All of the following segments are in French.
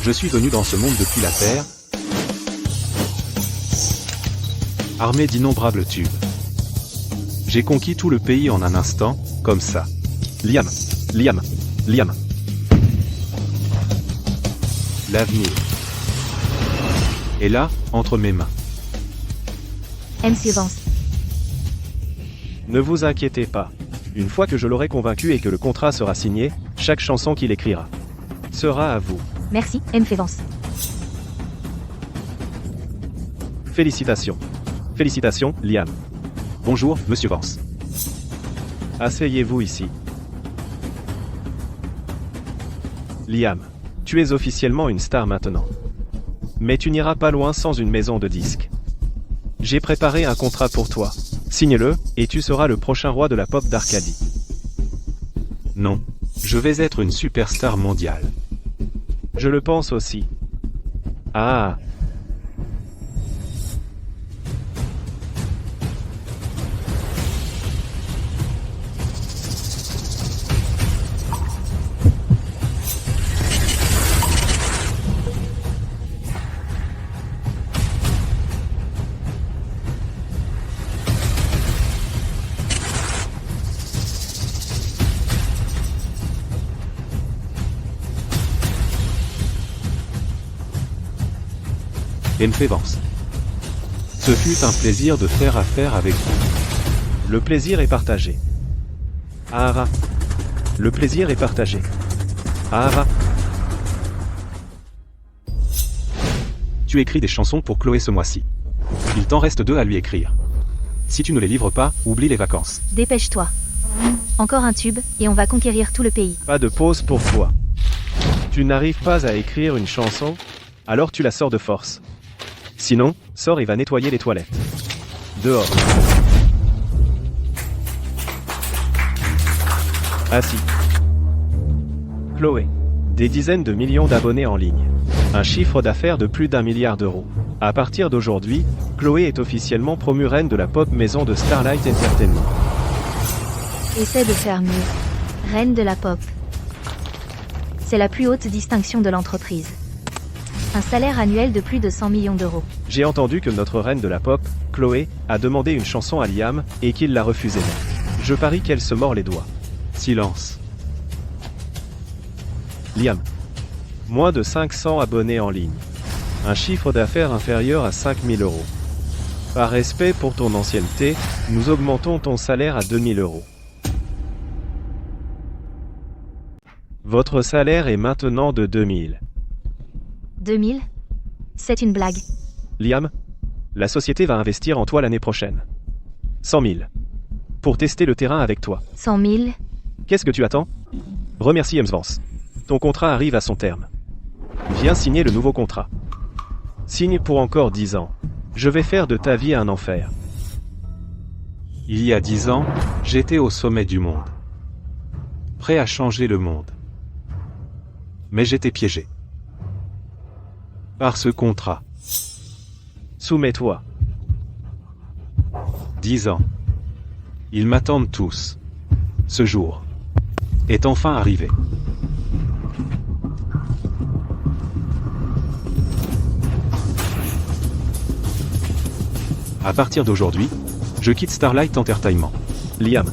Je suis venu dans ce monde depuis la Terre, armé d'innombrables tubes. J'ai conquis tout le pays en un instant, comme ça. Liam, Liam, Liam. L'avenir est là, entre mes mains. MC Vance. Ne vous inquiétez pas. Une fois que je l'aurai convaincu et que le contrat sera signé, chaque chanson qu'il écrira sera à vous. Merci, MC Vance. Félicitations. Félicitations, Liam. Bonjour, Monsieur Vance. Asseyez-vous ici. Liam, tu es officiellement une star maintenant. Mais tu n'iras pas loin sans une maison de disques. J'ai préparé un contrat pour toi. Signe-le, et tu seras le prochain roi de la pop d'Arcadie. Non, je vais être une superstar mondiale. Je le pense aussi. Ah. MC Vance. Ce fut un plaisir de faire affaire avec vous. Le plaisir est partagé. Ahara. Le plaisir est partagé. Ahara. Tu écris des chansons pour Chloé ce mois-ci. Il t'en reste 2 à lui écrire. Si tu ne les livres pas, oublie les vacances. Dépêche-toi. Encore un tube, et on va conquérir tout le pays. Pas de pause pour toi. Tu n'arrives pas à écrire une chanson, alors tu la sors de force. Sinon, sors et va nettoyer les toilettes. Dehors. Assis. Chloé. Des dizaines de millions d'abonnés en ligne. Un chiffre d'affaires de plus d'1 milliard d'euros. À partir d'aujourd'hui, Chloé est officiellement promue reine de la pop maison de Starlight Entertainment. Essaie de faire mieux. Reine de la pop. C'est la plus haute distinction de l'entreprise. Un salaire annuel de plus de 100 millions d'euros. J'ai entendu que notre reine de la pop, Chloé, a demandé une chanson à Liam, et qu'il l'a refusée. Je parie qu'elle se mord les doigts. Silence. Liam. Moins de 500 abonnés en ligne. Un chiffre d'affaires inférieur à 5 000 euros. Par respect pour ton ancienneté, nous augmentons ton salaire à 2 000 euros. Votre salaire est maintenant de 2 000. 2000 ? C'est une blague. Liam, la société va investir en toi l'année prochaine. 100 000. Pour tester le terrain avec toi. 100 000 ? Qu'est-ce que tu attends ? Remercie MC Vance. Ton contrat arrive à son terme. Viens signer le nouveau contrat. Signe pour encore 10 ans. Je vais faire de ta vie un enfer. Il y a 10 ans, j'étais au sommet du monde. Prêt à changer le monde. Mais j'étais piégé. Par ce contrat. Soumets-toi. 10 ans. Ils m'attendent tous. Ce jour est enfin arrivé. À partir d'aujourd'hui, je quitte Starlight Entertainment. Liam.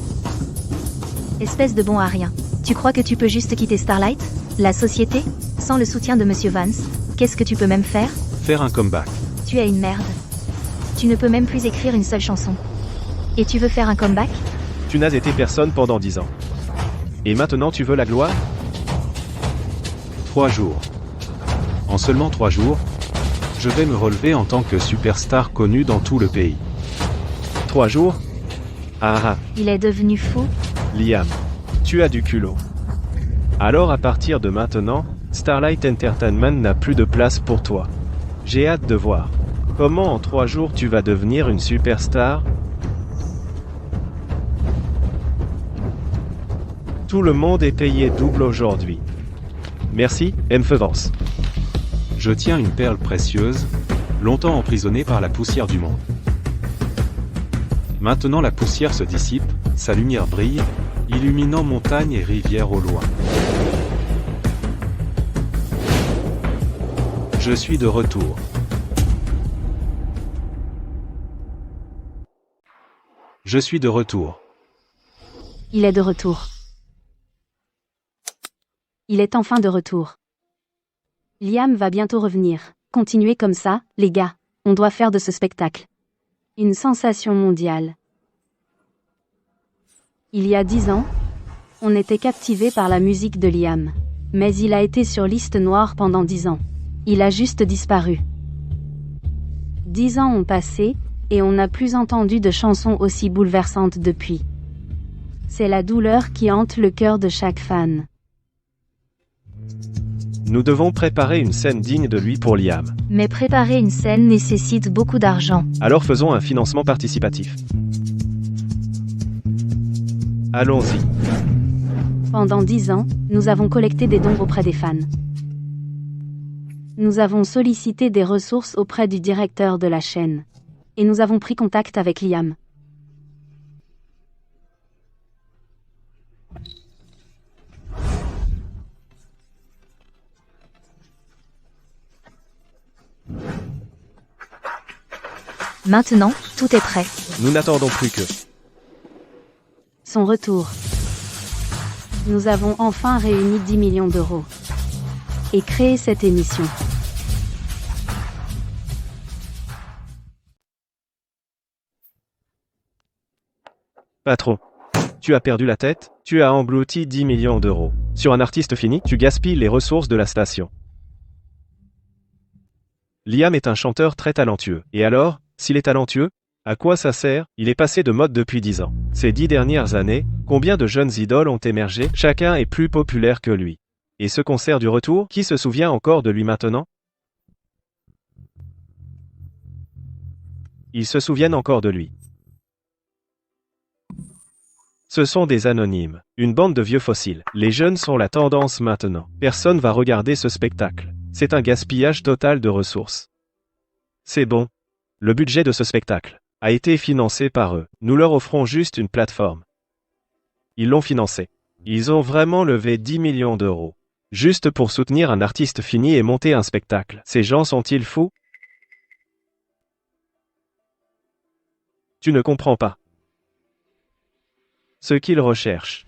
Espèce de bon à rien. Tu crois que tu peux juste quitter Starlight ? La société ? Sans le soutien de Monsieur Vance ? Qu'est-ce que tu peux même faire ? Faire un comeback. Tu es une merde. Tu ne peux même plus écrire une seule chanson. Et tu veux faire un comeback ? Tu n'as été personne pendant 10 ans. Et maintenant tu veux la gloire ? 3 jours. En seulement 3 jours, je vais me relever en tant que superstar connue dans tout le pays. 3 jours ? Ah. Il est devenu fou ? Liam, tu as du culot. Alors à partir de maintenant, Starlight Entertainment n'a plus de place pour toi. J'ai hâte de voir. Comment en 3 jours tu vas devenir une superstar ? Tout le monde est payé double aujourd'hui. Merci, MC Vance. Je tiens une perle précieuse, longtemps emprisonnée par la poussière du monde. Maintenant la poussière se dissipe, sa lumière brille, illuminant montagnes et rivières au loin. Je suis de retour. Je suis de retour. Il est de retour. Il est enfin de retour. Liam va bientôt revenir. Continuez comme ça, les gars. On doit faire de ce spectacle une sensation mondiale. Il y a 10 ans, on était captivé par la musique de Liam. Mais il a été sur liste noire pendant 10 ans. Il a juste disparu. 10 ans ont passé, et on n'a plus entendu de chansons aussi bouleversantes depuis. C'est la douleur qui hante le cœur de chaque fan. Nous devons préparer une scène digne de lui pour Liam. Mais préparer une scène nécessite beaucoup d'argent. Alors faisons un financement participatif. Allons-y. Pendant 10 ans, nous avons collecté des dons auprès des fans. Nous avons sollicité des ressources auprès du directeur de la chaîne. Et nous avons pris contact avec Liam. Maintenant, tout est prêt. Nous n'attendons plus que... Son retour. Nous avons enfin réuni 10 millions d'euros. Et créé cette émission. Patron. Tu as perdu la tête, tu as englouti 10 millions d'euros. Sur un artiste fini, tu gaspilles les ressources de la station. Liam est un chanteur très talentueux. Et alors, s'il est talentueux, à quoi ça sert? Il est passé de mode depuis 10 ans. Ces 10 dernières années, combien de jeunes idoles ont émergé? Chacun est plus populaire que lui. Et ce concert du retour, qui se souvient encore de lui maintenant? Ils se souviennent encore de lui. Ce sont des anonymes, une bande de vieux fossiles. Les jeunes sont la tendance maintenant. Personne va regarder ce spectacle. C'est un gaspillage total de ressources. C'est bon. Le budget de ce spectacle a été financé par eux. Nous leur offrons juste une plateforme. Ils l'ont financé. Ils ont vraiment levé 10 millions d'euros. Juste pour soutenir un artiste fini et monter un spectacle. Ces gens sont-ils fous? Tu ne comprends pas. Ce qu'ils recherchent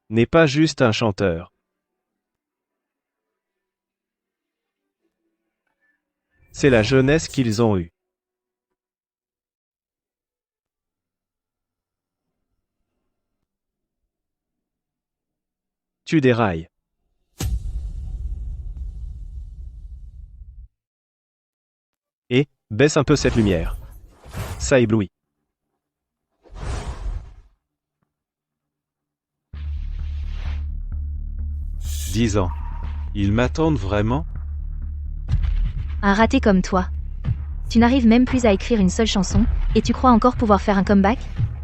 n'est pas juste un chanteur. C'est la jeunesse qu'ils ont eue. Tu dérailles. Et, baisse un peu cette lumière. Ça éblouit. « 10 ans. Ils m'attendent vraiment? Un raté comme toi. Tu n'arrives même plus à écrire une seule chanson, et tu crois encore pouvoir faire un comeback?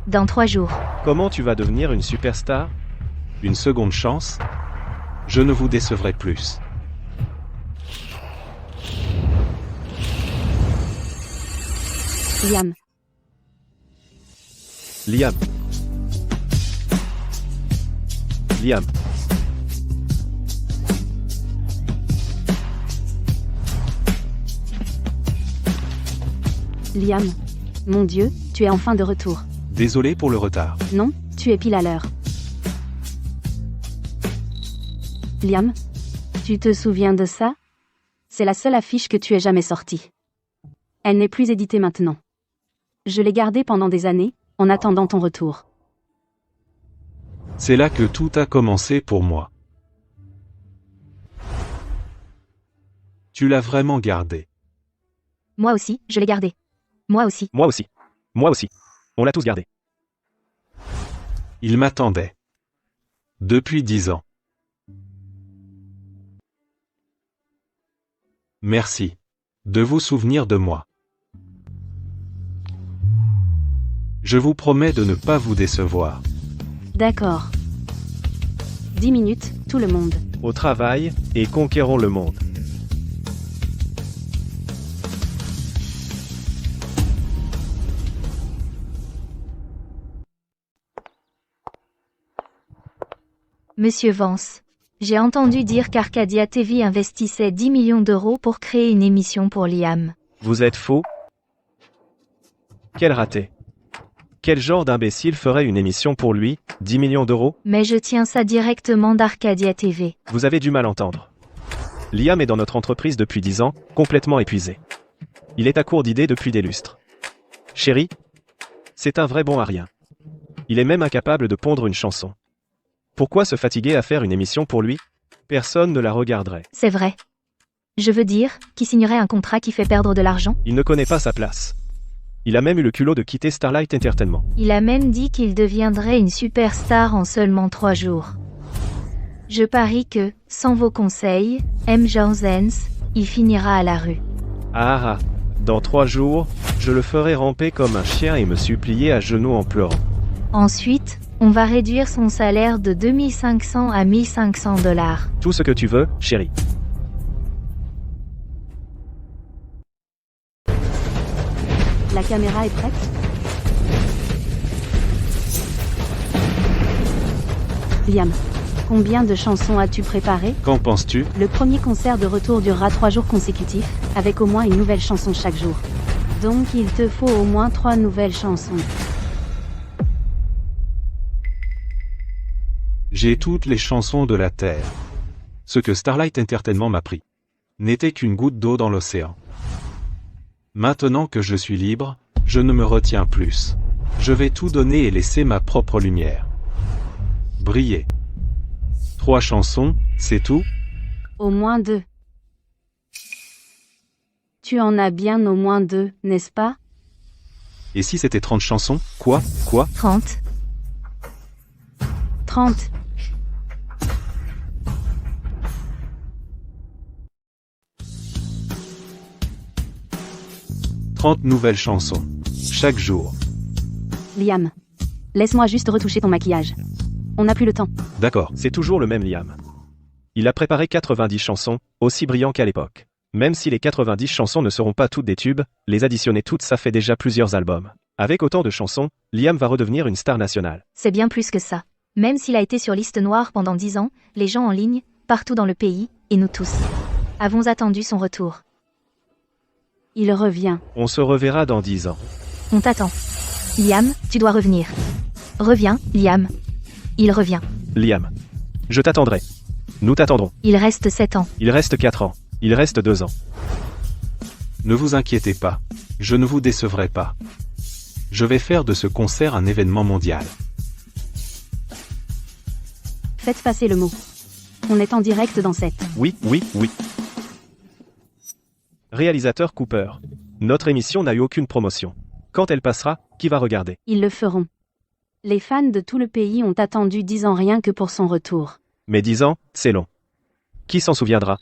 Dans 3 jours. Comment tu vas devenir une superstar? Une seconde chance? Je ne vous décevrai plus. Liam. Liam. Liam. Liam. Mon Dieu, tu es enfin de retour. Désolé pour le retard. Non, tu es pile à l'heure. Liam, tu te souviens de ça? C'est la seule affiche que tu aies jamais sortie. Elle n'est plus éditée maintenant. Je l'ai gardée pendant des années, en attendant ton retour. C'est là que tout a commencé pour moi. Tu l'as vraiment gardé. Moi aussi, je l'ai gardée. Moi aussi. Moi aussi. Moi aussi. On l'a tous gardé. Il m'attendait. Depuis 10 ans. Merci. De vous souvenir de moi. Je vous promets de ne pas vous décevoir. D'accord. 10 minutes, tout le monde. Au travail, et conquérons le monde. Monsieur Vance, J'ai entendu dire qu'Arcadia TV investissait 10 millions d'euros pour créer une émission pour Liam. Vous êtes faux? Quel raté! Quel genre d'imbécile ferait une émission pour lui, 10 millions d'euros? Mais je tiens ça directement d'Arcadia TV. Vous avez du mal entendre. Liam est dans notre entreprise depuis 10 ans, complètement épuisé. Il est à court d'idées depuis des lustres. Chérie, c'est un vrai bon à rien. Il est même incapable de pondre une chanson. Pourquoi se fatiguer à faire une émission pour lui? Personne ne la regarderait. C'est vrai. Je veux dire, qui signerait un contrat qui fait perdre de l'argent? Il ne connaît pas sa place. Il a même eu le culot de quitter Starlight Entertainment. Il a même dit qu'il deviendrait une superstar en seulement 3 jours. Je parie que, sans vos conseils, M. Jones, il finira à la rue. Ah, dans 3 jours, je le ferai ramper comme un chien et me supplier à genoux en pleurant. Ensuite, on va réduire son salaire de 2500 à 1500 $. Tout ce que tu veux, chérie. La caméra est prête? Liam, combien de chansons as-tu préparées? Qu'en penses-tu? Le premier concert de retour durera 3 jours consécutifs, avec au moins une nouvelle chanson chaque jour. Donc il te faut au moins 3 nouvelles chansons. J'ai toutes les chansons de la Terre. Ce que Starlight Entertainment m'a pris n'était qu'une goutte d'eau dans l'océan. Maintenant que je suis libre, je ne me retiens plus. Je vais tout donner et laisser ma propre lumière briller. 3 chansons, c'est tout? Au moins 2. Tu en as bien au moins 2, n'est-ce pas? Et si c'était 30 chansons? Quoi? 30. 30. « 30 nouvelles chansons. Chaque jour. Liam, laisse-moi juste retoucher ton maquillage. On n'a plus le temps. D'accord. C'est toujours le même Liam. Il a préparé 90 chansons, aussi brillants qu'à l'époque. Même si les 90 chansons ne seront pas toutes des tubes, les additionner toutes ça fait déjà plusieurs albums. Avec autant de chansons, Liam va redevenir une star nationale. C'est bien plus que ça. Même s'il a été sur liste noire pendant 10 ans, les gens en ligne, partout dans le pays, et nous tous, avons attendu son retour. Il revient. On se reverra dans 10 ans. On t'attend. Liam, tu dois revenir. Reviens, Liam. Il revient. Liam. Je t'attendrai. Nous t'attendrons. Il reste 7 ans. Il reste 4 ans. Il reste 2 ans. Ne vous inquiétez pas. Je ne vous décevrai pas. Je vais faire de ce concert un événement mondial. Faites passer le mot. On est en direct dans cette. Oui. Réalisateur Cooper. Notre émission n'a eu aucune promotion. Quand elle passera, qui va regarder? Ils le feront. Les fans de tout le pays ont attendu 10 ans rien que pour son retour. Mais 10 ans, c'est long. Qui s'en souviendra?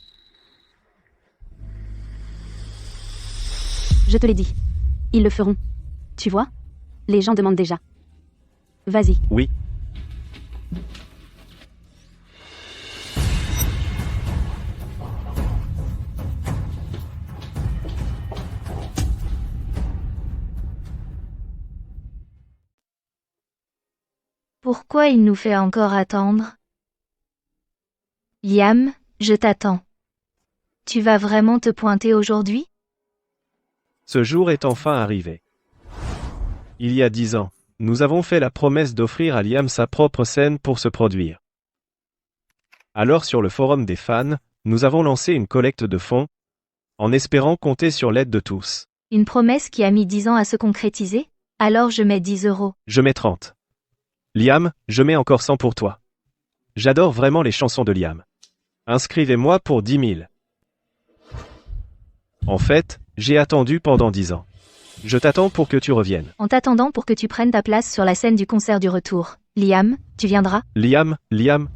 Je te l'ai dit. Ils le feront. Tu vois? Les gens demandent déjà. Vas-y. Oui. Pourquoi il nous fait encore attendre? Liam, je t'attends. Tu vas vraiment te pointer aujourd'hui? Ce jour est enfin arrivé. Il y a 10 ans, nous avons fait la promesse d'offrir à Liam sa propre scène pour se produire. Alors sur le forum des fans, nous avons lancé une collecte de fonds, en espérant compter sur l'aide de tous. Une promesse qui a mis 10 ans à se concrétiser? Alors je mets 10 €. Je mets 30. Liam, je mets encore 100 pour toi. J'adore vraiment les chansons de Liam. Inscrivez-moi pour 10 000. En fait, j'ai attendu pendant 10 ans. Je t'attends pour que tu reviennes. En t'attendant pour que tu prennes ta place sur la scène du concert du retour. Liam, tu viendras? Liam, Liam,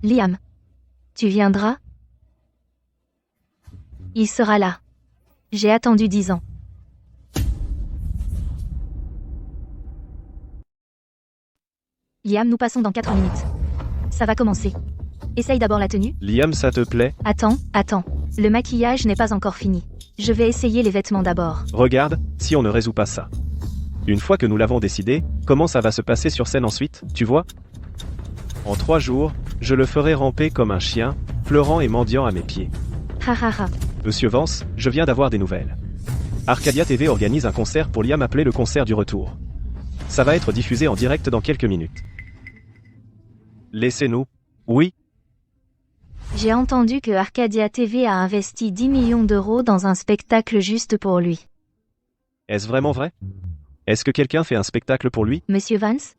tu viendras? Il sera là. J'ai attendu 10 ans. Liam, nous passons dans 4 minutes. Ça va commencer. Essaye d'abord la tenue. Liam, ça te plaît? Attends. Le maquillage n'est pas encore fini. Je vais essayer les vêtements d'abord. Regarde, si on ne résout pas ça. Une fois que nous l'avons décidé, comment ça va se passer sur scène ensuite, tu vois? En 3 jours, je le ferai ramper comme un chien, pleurant et mendiant à mes pieds. Ha ha ha. Monsieur Vance, je viens d'avoir des nouvelles. Arcadia TV organise un concert pour Liam appelé le concert du retour. Ça va être diffusé en direct dans quelques minutes. Laissez-nous. Oui, J'ai entendu que Arcadia TV a investi 10 millions d'euros dans un spectacle juste pour lui. est-ce vraiment vrai? Est-ce que quelqu'un fait un spectacle pour lui? Monsieur Vance?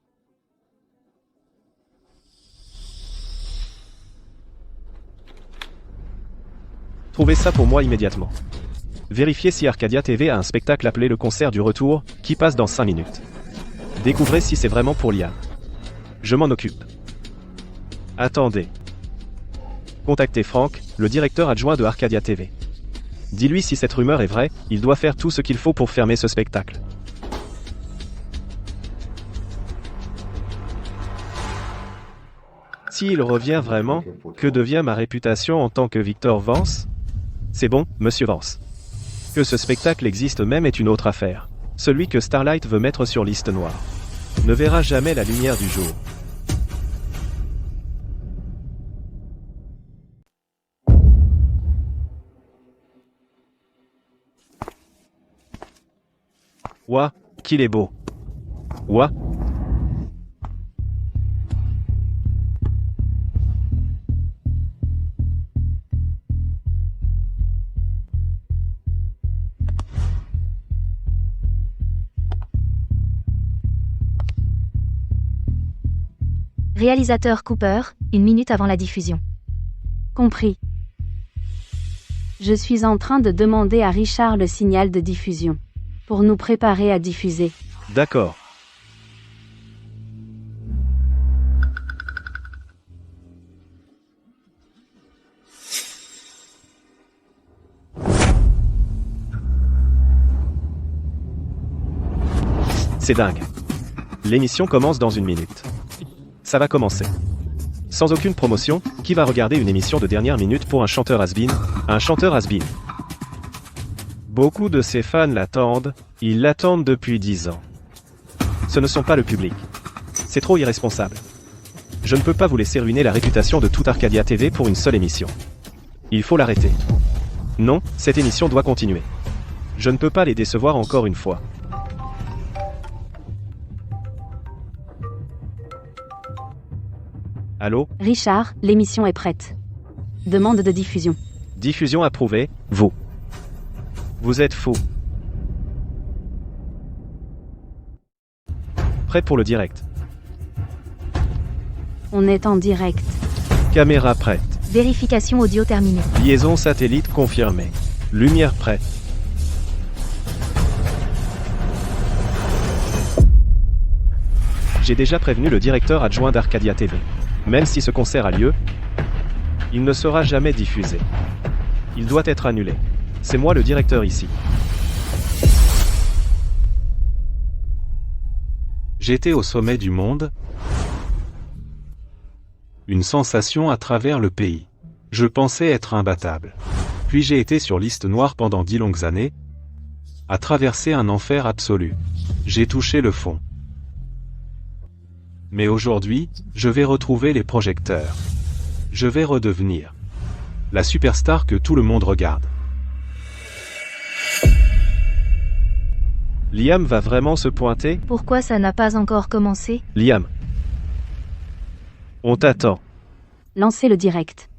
Trouvez ça pour moi immédiatement. Vérifiez si Arcadia TV a un spectacle appelé le concert du retour, qui passe dans 5 minutes. Découvrez si c'est vraiment pour Liam. Je m'en occupe. Attendez. Contactez Frank, le directeur adjoint de Arcadia TV. Dis-lui si cette rumeur est vraie, il doit faire tout ce qu'il faut pour fermer ce spectacle. S'il revient vraiment, que devient ma réputation en tant que Victor Vance? C'est bon, monsieur Vance. Que ce spectacle existe même est une autre affaire. Celui que Starlight veut mettre sur liste noire ne verra jamais la lumière du jour. Ouah, qu'il est beau. Ouah. Réalisateur Cooper, 1 minute avant la diffusion. Compris. Je suis en train de demander à Richard le signal de diffusion. Pour nous préparer à diffuser. D'accord. C'est dingue. L'émission commence dans 1 minute. Ça va commencer. Sans aucune promotion, qui va regarder une émission de dernière minute pour un chanteur has-been? Un chanteur has-been. Beaucoup de ses fans l'attendent, ils l'attendent depuis 10 ans. Ce ne sont pas le public. C'est trop irresponsable. Je ne peux pas vous laisser ruiner la réputation de toute Arcadia TV pour une seule émission. Il faut l'arrêter. Non, cette émission doit continuer. Je ne peux pas les décevoir encore une fois. Allô? Richard, l'émission est prête. Demande de diffusion. Diffusion approuvée, vous. Vous êtes fou. Prêt pour le direct. On est en direct. Caméra prête. Vérification audio terminée. Liaison satellite confirmée. Lumière prête. J'ai déjà prévenu le directeur adjoint d'Arcadia TV. Même si ce concert a lieu, il ne sera jamais diffusé. Il doit être annulé. C'est moi le directeur ici. J'étais au sommet du monde. Une sensation à travers le pays. Je pensais être imbattable. Puis j'ai été sur liste noire pendant 10 longues années, à traverser un enfer absolu. J'ai touché le fond. Mais aujourd'hui, je vais retrouver les projecteurs. Je vais redevenir la superstar que tout le monde regarde. Liam va vraiment se pointer? Pourquoi ça n'a pas encore commencé? Liam. On t'attend. Lancez le direct.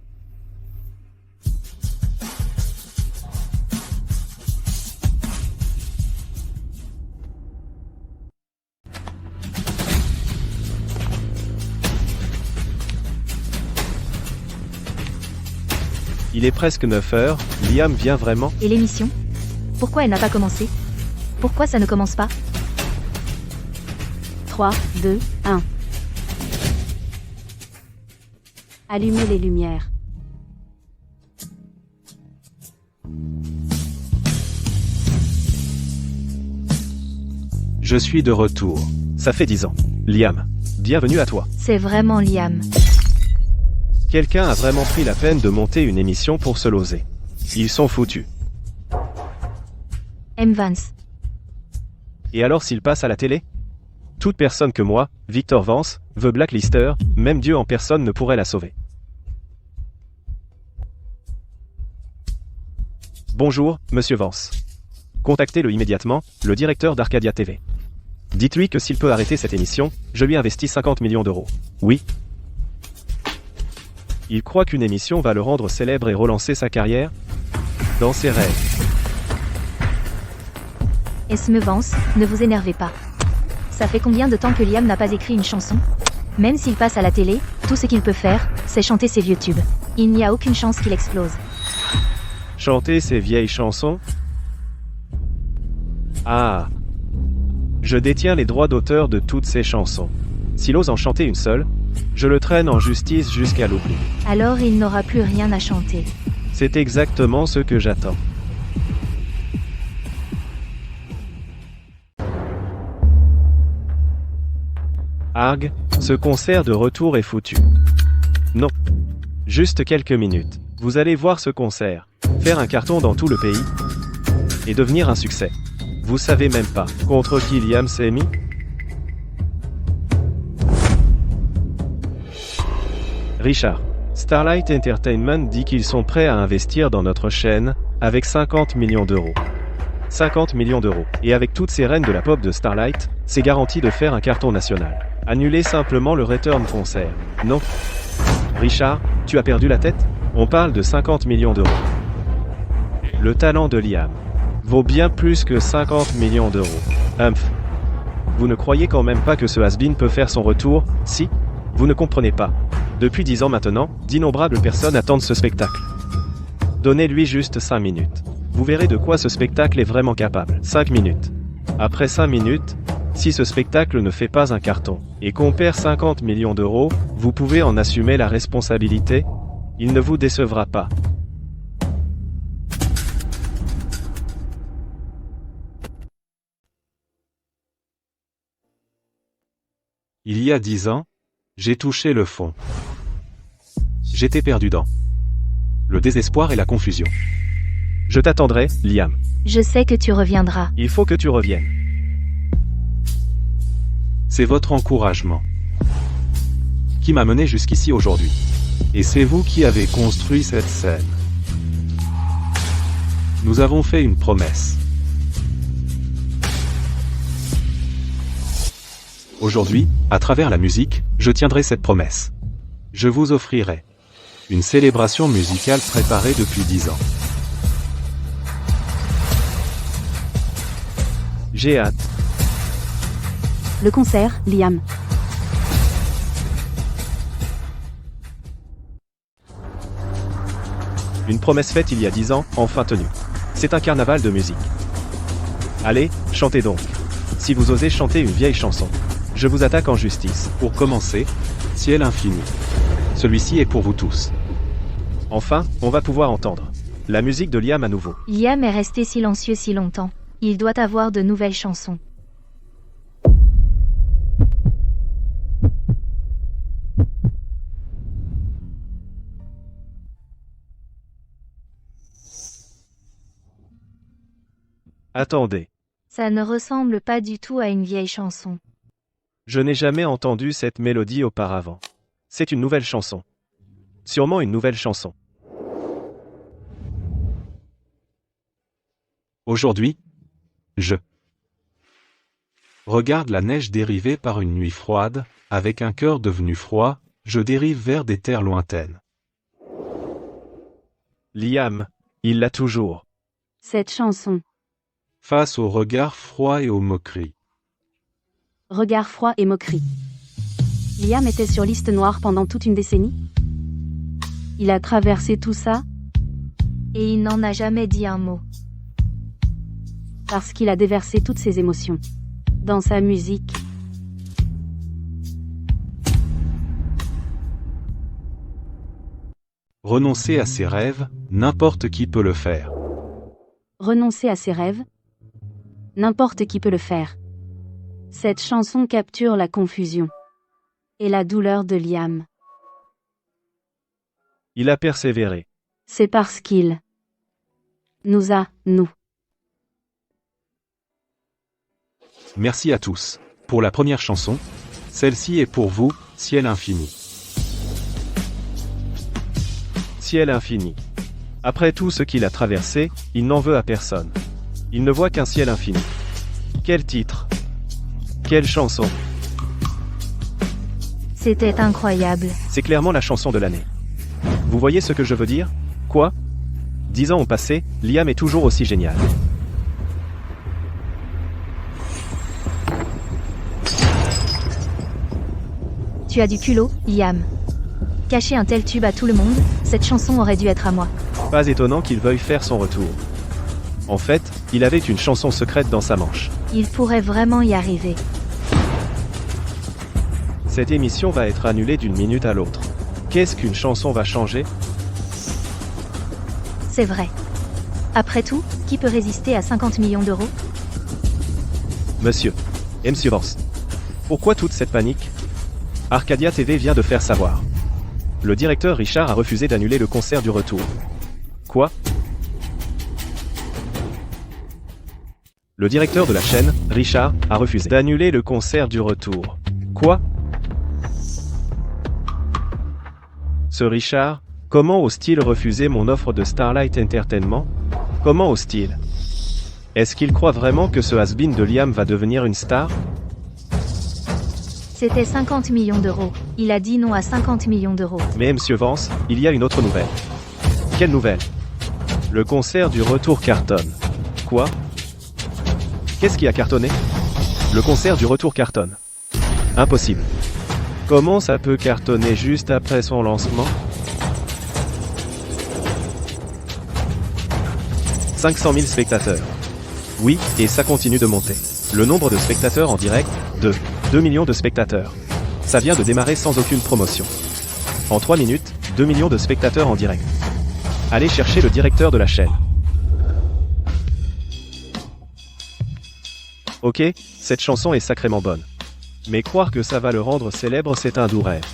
Il est presque 9 heures, Liam vient vraiment? Et l'émission? Pourquoi elle n'a pas commencé? Pourquoi ça ne commence pas? 3, 2, 1. Allumez les lumières. Je suis de retour. Ça fait 10 ans. Liam, bienvenue à toi. C'est vraiment Liam. Quelqu'un a vraiment pris la peine de monter une émission pour se loser. Ils sont foutus. M. Vance. Et alors s'il passe à la télé? Toute personne que moi, Victor Vance, veut blacklister, même Dieu en personne ne pourrait la sauver. Bonjour, monsieur Vance. Contactez-le immédiatement, le directeur d'Arcadia TV. Dites-lui que s'il peut arrêter cette émission, je lui investis 50 millions d'euros. Oui. Il croit qu'une émission va le rendre célèbre et relancer sa carrière? Dans ses rêves. Esme Vance, ne vous énervez pas. Ça fait combien de temps que Liam n'a pas écrit une chanson? Même s'il passe à la télé, tout ce qu'il peut faire, c'est chanter ses vieux tubes. Il n'y a aucune chance qu'il explose. Chanter ces vieilles chansons? Ah. Je détiens les droits d'auteur de toutes ces chansons. S'il ose en chanter une seule, je le traîne en justice jusqu'à l'oubli. Alors il n'aura plus rien à chanter. C'est exactement ce que j'attends. Arg, ce concert de retour est foutu. Non. Juste quelques minutes. Vous allez voir ce concert, faire un carton dans tout le pays, et devenir un succès. Vous savez même pas contre qui Liam s'est mis? Richard, Starlight Entertainment dit qu'ils sont prêts à investir dans notre chaîne, avec 50 millions d'euros. 50 millions d'euros. Et avec toutes ces reines de la pop de Starlight, c'est garanti de faire un carton national. Annulez simplement le Return concert. Non. Richard, tu as perdu la tête? On parle de 50 millions d'euros. Le talent de Liam vaut bien plus que 50 millions d'euros. Humph. Vous ne croyez quand même pas que ce has-been peut faire son retour? Si? Vous ne comprenez pas. Depuis 10 ans maintenant, d'innombrables personnes attendent ce spectacle. Donnez-lui juste 5 minutes. Vous verrez de quoi ce spectacle est vraiment capable. 5 minutes. Après 5 minutes, si ce spectacle ne fait pas un carton, et qu'on perd 50 millions d'euros, vous pouvez en assumer la responsabilité? Il ne vous décevra pas. Il y a 10 ans, j'ai touché le fond. J'étais perdu dans le désespoir et la confusion. Je t'attendrai, Liam. Je sais que tu reviendras. Il faut que tu reviennes. C'est votre encouragement qui m'a mené jusqu'ici aujourd'hui. Et c'est vous qui avez construit cette scène. Nous avons fait une promesse. Aujourd'hui, à travers la musique, je tiendrai cette promesse. Je vous offrirai une célébration musicale préparée depuis 10 ans. J'ai hâte. Le concert, Liam. Une promesse faite il y a 10 ans, enfin tenue. C'est un carnaval de musique. Allez, chantez donc. Si vous osez chanter une vieille chanson, je vous attaque en justice. Pour commencer, Ciel infini. Celui-ci est pour vous tous. Enfin, on va pouvoir entendre la musique de Liam à nouveau. Liam est resté silencieux si longtemps. Il doit avoir de nouvelles chansons. Attendez. Ça ne ressemble pas du tout à une vieille chanson. Je n'ai jamais entendu cette mélodie auparavant. C'est une nouvelle chanson. Sûrement une nouvelle chanson. Aujourd'hui, je regarde la neige dérivée par une nuit froide, avec un cœur devenu froid, je dérive vers des terres lointaines. Liam, il l'a toujours. Cette chanson. Face au regard froid et aux moqueries. Regard froid et moquerie. Liam était sur liste noire pendant toute une décennie. Il a traversé tout ça Et il n'en a jamais dit un mot. parce qu'il a déversé toutes ses émotions dans sa musique. Renoncer à ses rêves, n'importe qui peut le faire. Renoncer à ses rêves, n'importe qui peut le faire. Cette chanson capture la confusion et la douleur de Liam. Il a persévéré. C'est parce qu'il nous a, nous. Merci à tous. Pour la première chanson, celle-ci est pour vous, Ciel infini. Ciel infini. Après tout ce qu'il a traversé, il n'en veut à personne. Il ne voit qu'un ciel infini. Quel titre! Quelle chanson! C'était incroyable. C'est clairement la chanson de l'année. Vous voyez ce que je veux dire? Quoi? 10 ans ont passé, Liam est toujours aussi génial. Tu as du culot, Liam. Cacher un tel tube à tout le monde, cette chanson aurait dû être à moi. Pas étonnant qu'il veuille faire son retour. En fait, il avait une chanson secrète dans sa manche. Il pourrait vraiment y arriver. Cette émission va être annulée d'une minute à l'autre. Qu'est-ce qu'une chanson va changer? C'est vrai. Après tout, qui peut résister à 50 millions d'euros? Monsieur Vance. Pourquoi toute cette panique? Arcadia TV vient de faire savoir. Le directeur Richard a refusé d'annuler le concert du retour. Quoi? Le directeur de la chaîne, Richard, a refusé d'annuler le concert du retour. Quoi? Ce Richard, comment ose-t-il refuser mon offre de Starlight Entertainment? Comment ose-t-il? Est-ce qu'il croit vraiment que ce has-been de Liam va devenir une star? C'était 50 millions d'euros. Il a dit non à 50 millions d'euros. Mais Monsieur Vance, il y a une autre nouvelle. Quelle nouvelle? Le concert du retour cartonne. Quoi? Qu'est-ce qui a cartonné? Le concert du retour cartonne. Impossible. Comment ça peut cartonner juste après son lancement? 500 000 spectateurs. Oui, et ça continue de monter. Le nombre de spectateurs en direct, 2 millions de spectateurs. Ça vient de démarrer sans aucune promotion. En 3 minutes, 2 millions de spectateurs en direct. Allez chercher le directeur de la chaîne. Ok, cette chanson est sacrément bonne. Mais croire que ça va le rendre célèbre, c'est un doux rêve.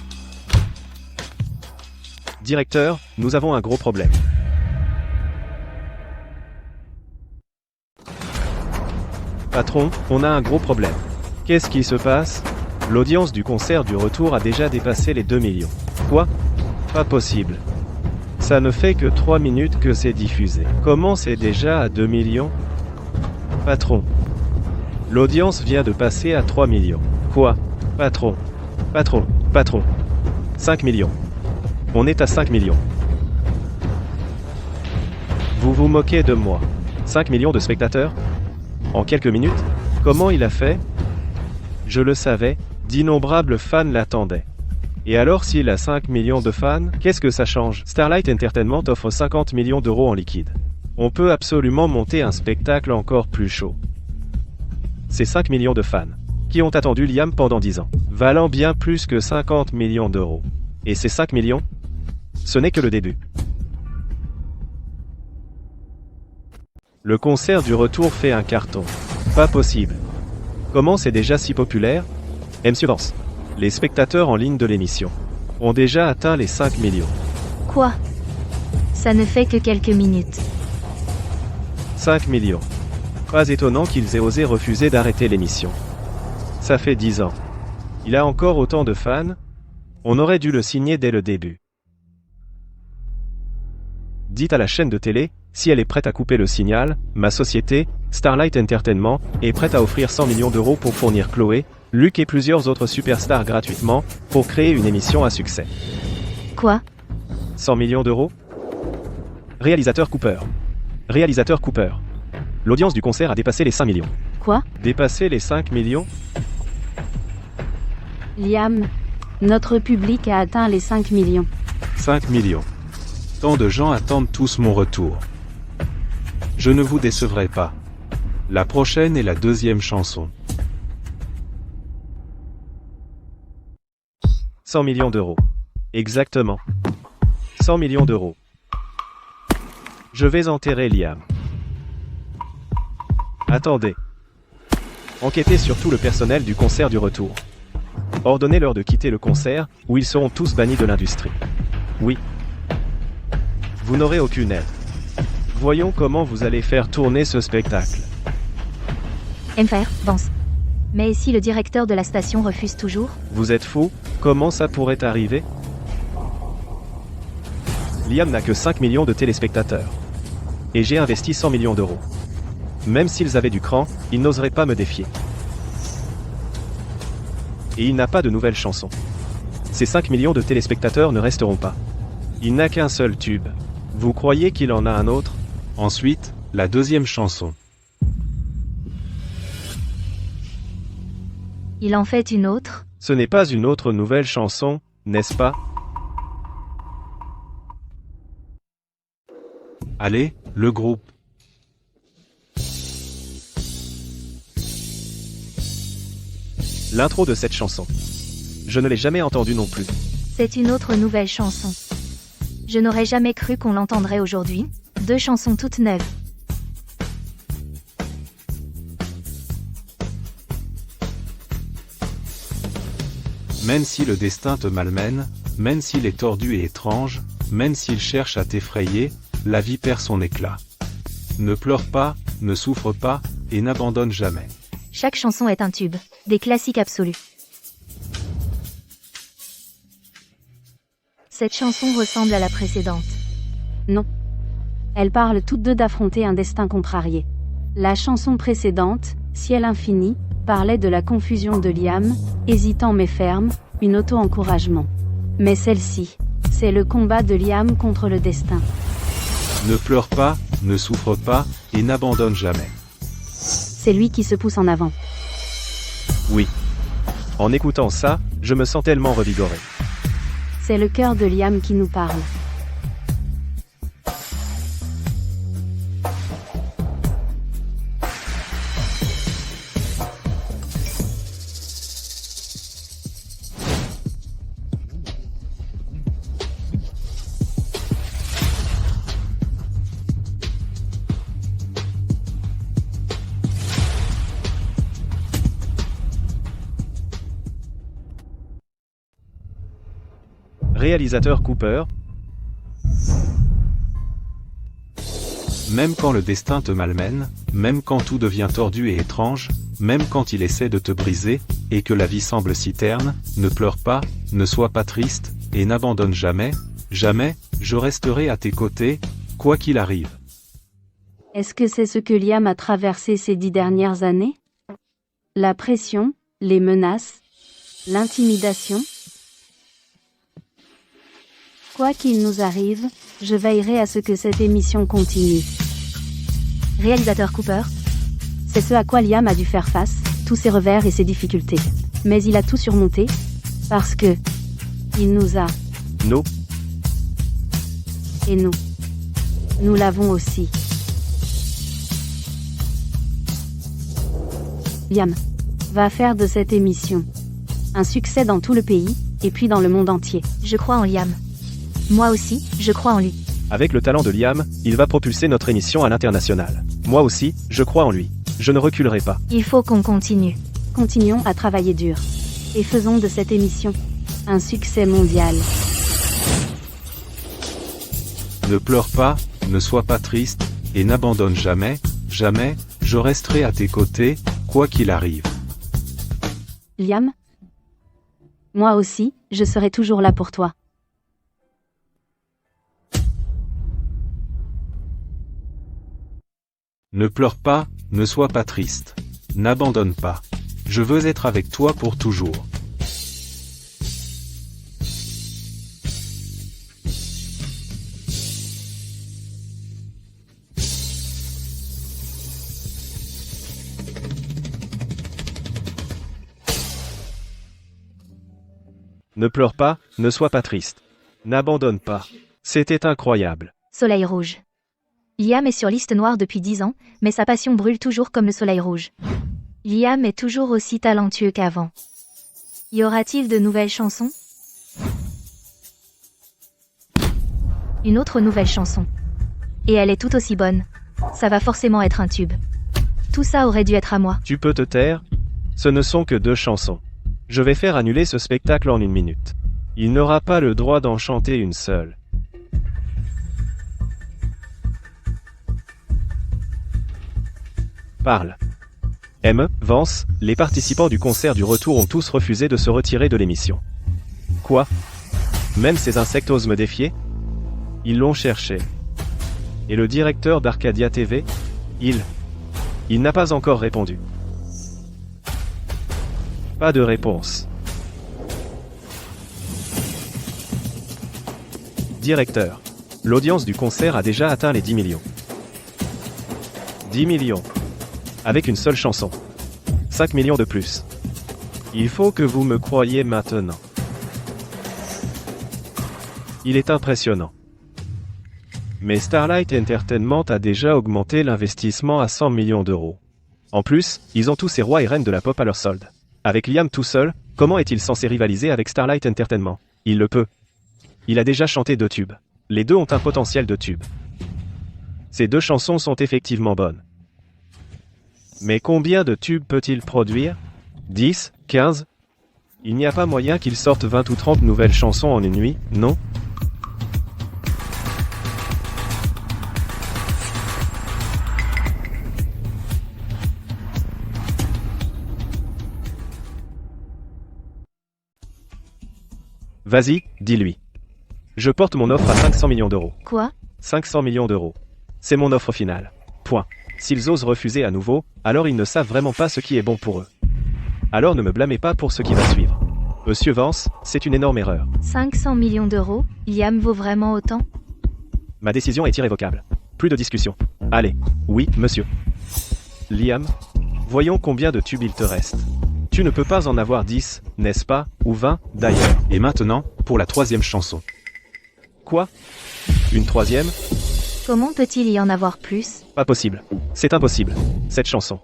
Directeur, nous avons un gros problème. Patron, on a un gros problème. Qu'est-ce qui se passe? L'audience du concert du retour a déjà dépassé les 2 millions. Quoi? Pas possible. Ça ne fait que 3 minutes que c'est diffusé. Comment c'est déjà à 2 millions? Patron. L'audience vient de passer à 3 millions. Quoi? Patron. 5 millions. On est à 5 millions. Vous vous moquez de moi. 5 millions de spectateurs? En quelques minutes? Comment il a fait? Je le savais, d'innombrables fans l'attendaient. Et alors s'il a 5 millions de fans, qu'est-ce que ça change? Starlight Entertainment offre 50 millions d'euros en liquide. On peut absolument monter un spectacle encore plus chaud. C'est 5 millions de fans, qui ont attendu Liam pendant 10 ans, valant bien plus que 50 millions d'euros. Et ces 5 millions? Ce n'est que le début. Le concert du retour fait un carton. Pas possible. Comment c'est déjà si populaire? Monsieur Vance. Les spectateurs en ligne de l'émission ont déjà atteint les 5 millions. Quoi? Ça ne fait que quelques minutes. 5 millions. Pas étonnant qu'ils aient osé refuser d'arrêter l'émission. Ça fait 10 ans. Il a encore autant de fans? On aurait dû le signer dès le début. Dites à la chaîne de télé, si elle est prête à couper le signal, ma société, Starlight Entertainment, est prête à offrir 100 millions d'euros pour fournir Chloé, Luc et plusieurs autres superstars gratuitement, pour créer une émission à succès. Quoi? 100 millions d'euros? Réalisateur Cooper. L'audience du concert a dépassé les 5 millions. Quoi? Dépassé les 5 millions? Liam, notre public a atteint les 5 millions. 5 millions. Tant de gens attendent tous mon retour. Je ne vous décevrai pas. La prochaine est la deuxième chanson. 100 millions d'euros. Exactement. 100 millions d'euros. Je vais enterrer Liam. Attendez. Enquêtez sur tout le personnel du concert du retour. Ordonnez-leur de quitter le concert, ou ils seront tous bannis de l'industrie. Oui. Vous n'aurez aucune aide. Voyons comment vous allez faire tourner ce spectacle. MFR, Vance. Mais si le directeur de la station refuse toujours? Vous êtes fou? Comment ça pourrait arriver? Liam n'a que 5 millions de téléspectateurs. Et j'ai investi 100 millions d'euros. Même s'ils avaient du cran, ils n'oseraient pas me défier. Et il n'a pas de nouvelles chansons. Ces 5 millions de téléspectateurs ne resteront pas. Il n'a qu'un seul tube. Vous croyez qu'il en a un autre? Ensuite, la deuxième chanson. Il en fait une autre? Ce n'est pas une autre nouvelle chanson, n'est-ce pas? Allez, le groupe. L'intro de cette chanson. Je ne l'ai jamais entendue non plus. C'est une autre nouvelle chanson. Je n'aurais jamais cru qu'on l'entendrait aujourd'hui. 2 chansons toutes neuves. Même si le destin te malmène, même s'il est tordu et étrange, même s'il cherche à t'effrayer, la vie perd son éclat. Ne pleure pas, ne souffre pas, et n'abandonne jamais. Chaque chanson est un tube. Des classiques absolus. Cette chanson ressemble à la précédente. Non. Elles parlent toutes deux d'affronter un destin contrarié. La chanson précédente, Ciel infini, parlait de la confusion de Liam, hésitant mais ferme, une auto-encouragement. Mais celle-ci, c'est le combat de Liam contre le destin. Ne pleure pas, ne souffre pas, et n'abandonne jamais. C'est lui qui se pousse en avant. Oui. En écoutant ça, je me sens tellement revigoré. C'est le cœur de Liam qui nous parle. Réalisateur Cooper. Même quand le destin te malmène, même quand tout devient tordu et étrange, même quand il essaie de te briser, et que la vie semble si terne, ne pleure pas, ne sois pas triste, et n'abandonne jamais, jamais, je resterai à tes côtés, quoi qu'il arrive. Est-ce que c'est ce que Liam a traversé ces 10 dernières années? La pression, les menaces, l'intimidation? Quoi qu'il nous arrive, je veillerai à ce que cette émission continue. Réalisateur Cooper. C'est ce à quoi Liam a dû faire face, tous ses revers et ses difficultés. Mais il a tout surmonté, parce que il nous a, No. et nous l'avons aussi. Liam va faire de cette émission un succès dans tout le pays, et puis dans le monde entier. Je crois en Liam. Moi aussi, je crois en lui. Avec le talent de Liam, il va propulser notre émission à l'international. Moi aussi, je crois en lui. Je ne reculerai pas. Il faut qu'on continue. Continuons à travailler dur. Et faisons de cette émission un succès mondial. Ne pleure pas, ne sois pas triste, et n'abandonne jamais, jamais, je resterai à tes côtés, quoi qu'il arrive. Liam? Moi aussi, je serai toujours là pour toi. Ne pleure pas, ne sois pas triste. N'abandonne pas. Je veux être avec toi pour toujours. Ne pleure pas, ne sois pas triste. N'abandonne pas. C'était incroyable. Soleil rouge. Liam est sur liste noire depuis 10 ans, mais sa passion brûle toujours comme le soleil rouge. Liam est toujours aussi talentueux qu'avant. Y aura-t-il de nouvelles chansons? Une autre nouvelle chanson. Et elle est tout aussi bonne. Ça va forcément être un tube. Tout ça aurait dû être à moi. Tu peux te taire? Ce ne sont que 2 chansons. Je vais faire annuler ce spectacle en 1 minute. Il n'aura pas le droit d'en chanter une seule. Parle. M. Vance, les participants du concert du retour ont tous refusé de se retirer de l'émission. Quoi? Même ces insectes osent me défier? Ils l'ont cherché. Et le directeur d'Arcadia TV? Il n'a pas encore répondu. Pas de réponse. Directeur. L'audience du concert a déjà atteint les 10 millions. 10 millions. Avec une seule chanson. 5 millions de plus. Il faut que vous me croyiez maintenant. Il est impressionnant. Mais Starlight Entertainment a déjà augmenté l'investissement à 100 millions d'euros. En plus, ils ont tous ces rois et reines de la pop à leur solde. Avec Liam tout seul, comment est-il censé rivaliser avec Starlight Entertainment? Il le peut. Il a déjà chanté 2 tubes. Les deux ont un potentiel de tube. Ces 2 chansons sont effectivement bonnes. Mais combien de tubes peut-il produire? 10, 15? Il n'y a pas moyen qu'il sorte 20 ou 30 nouvelles chansons en une nuit, non? Vas-y, dis-lui. Je porte mon offre à 500 millions d'euros. Quoi? 500 millions d'euros. C'est mon offre finale. Point. S'ils osent refuser à nouveau, alors ils ne savent vraiment pas ce qui est bon pour eux. Alors ne me blâmez pas pour ce qui va suivre. Monsieur Vance, c'est une énorme erreur. 500 millions d'euros, Liam vaut vraiment autant? Ma décision est irrévocable. Plus de discussion. Allez. Oui, monsieur. Liam, voyons combien de tubes il te reste. Tu ne peux pas en avoir 10, n'est-ce pas, ou 20, d'ailleurs. Et maintenant, pour la 3e chanson. Quoi? Une 3e? Comment peut-il y en avoir plus? Pas possible. C'est impossible. Cette chanson.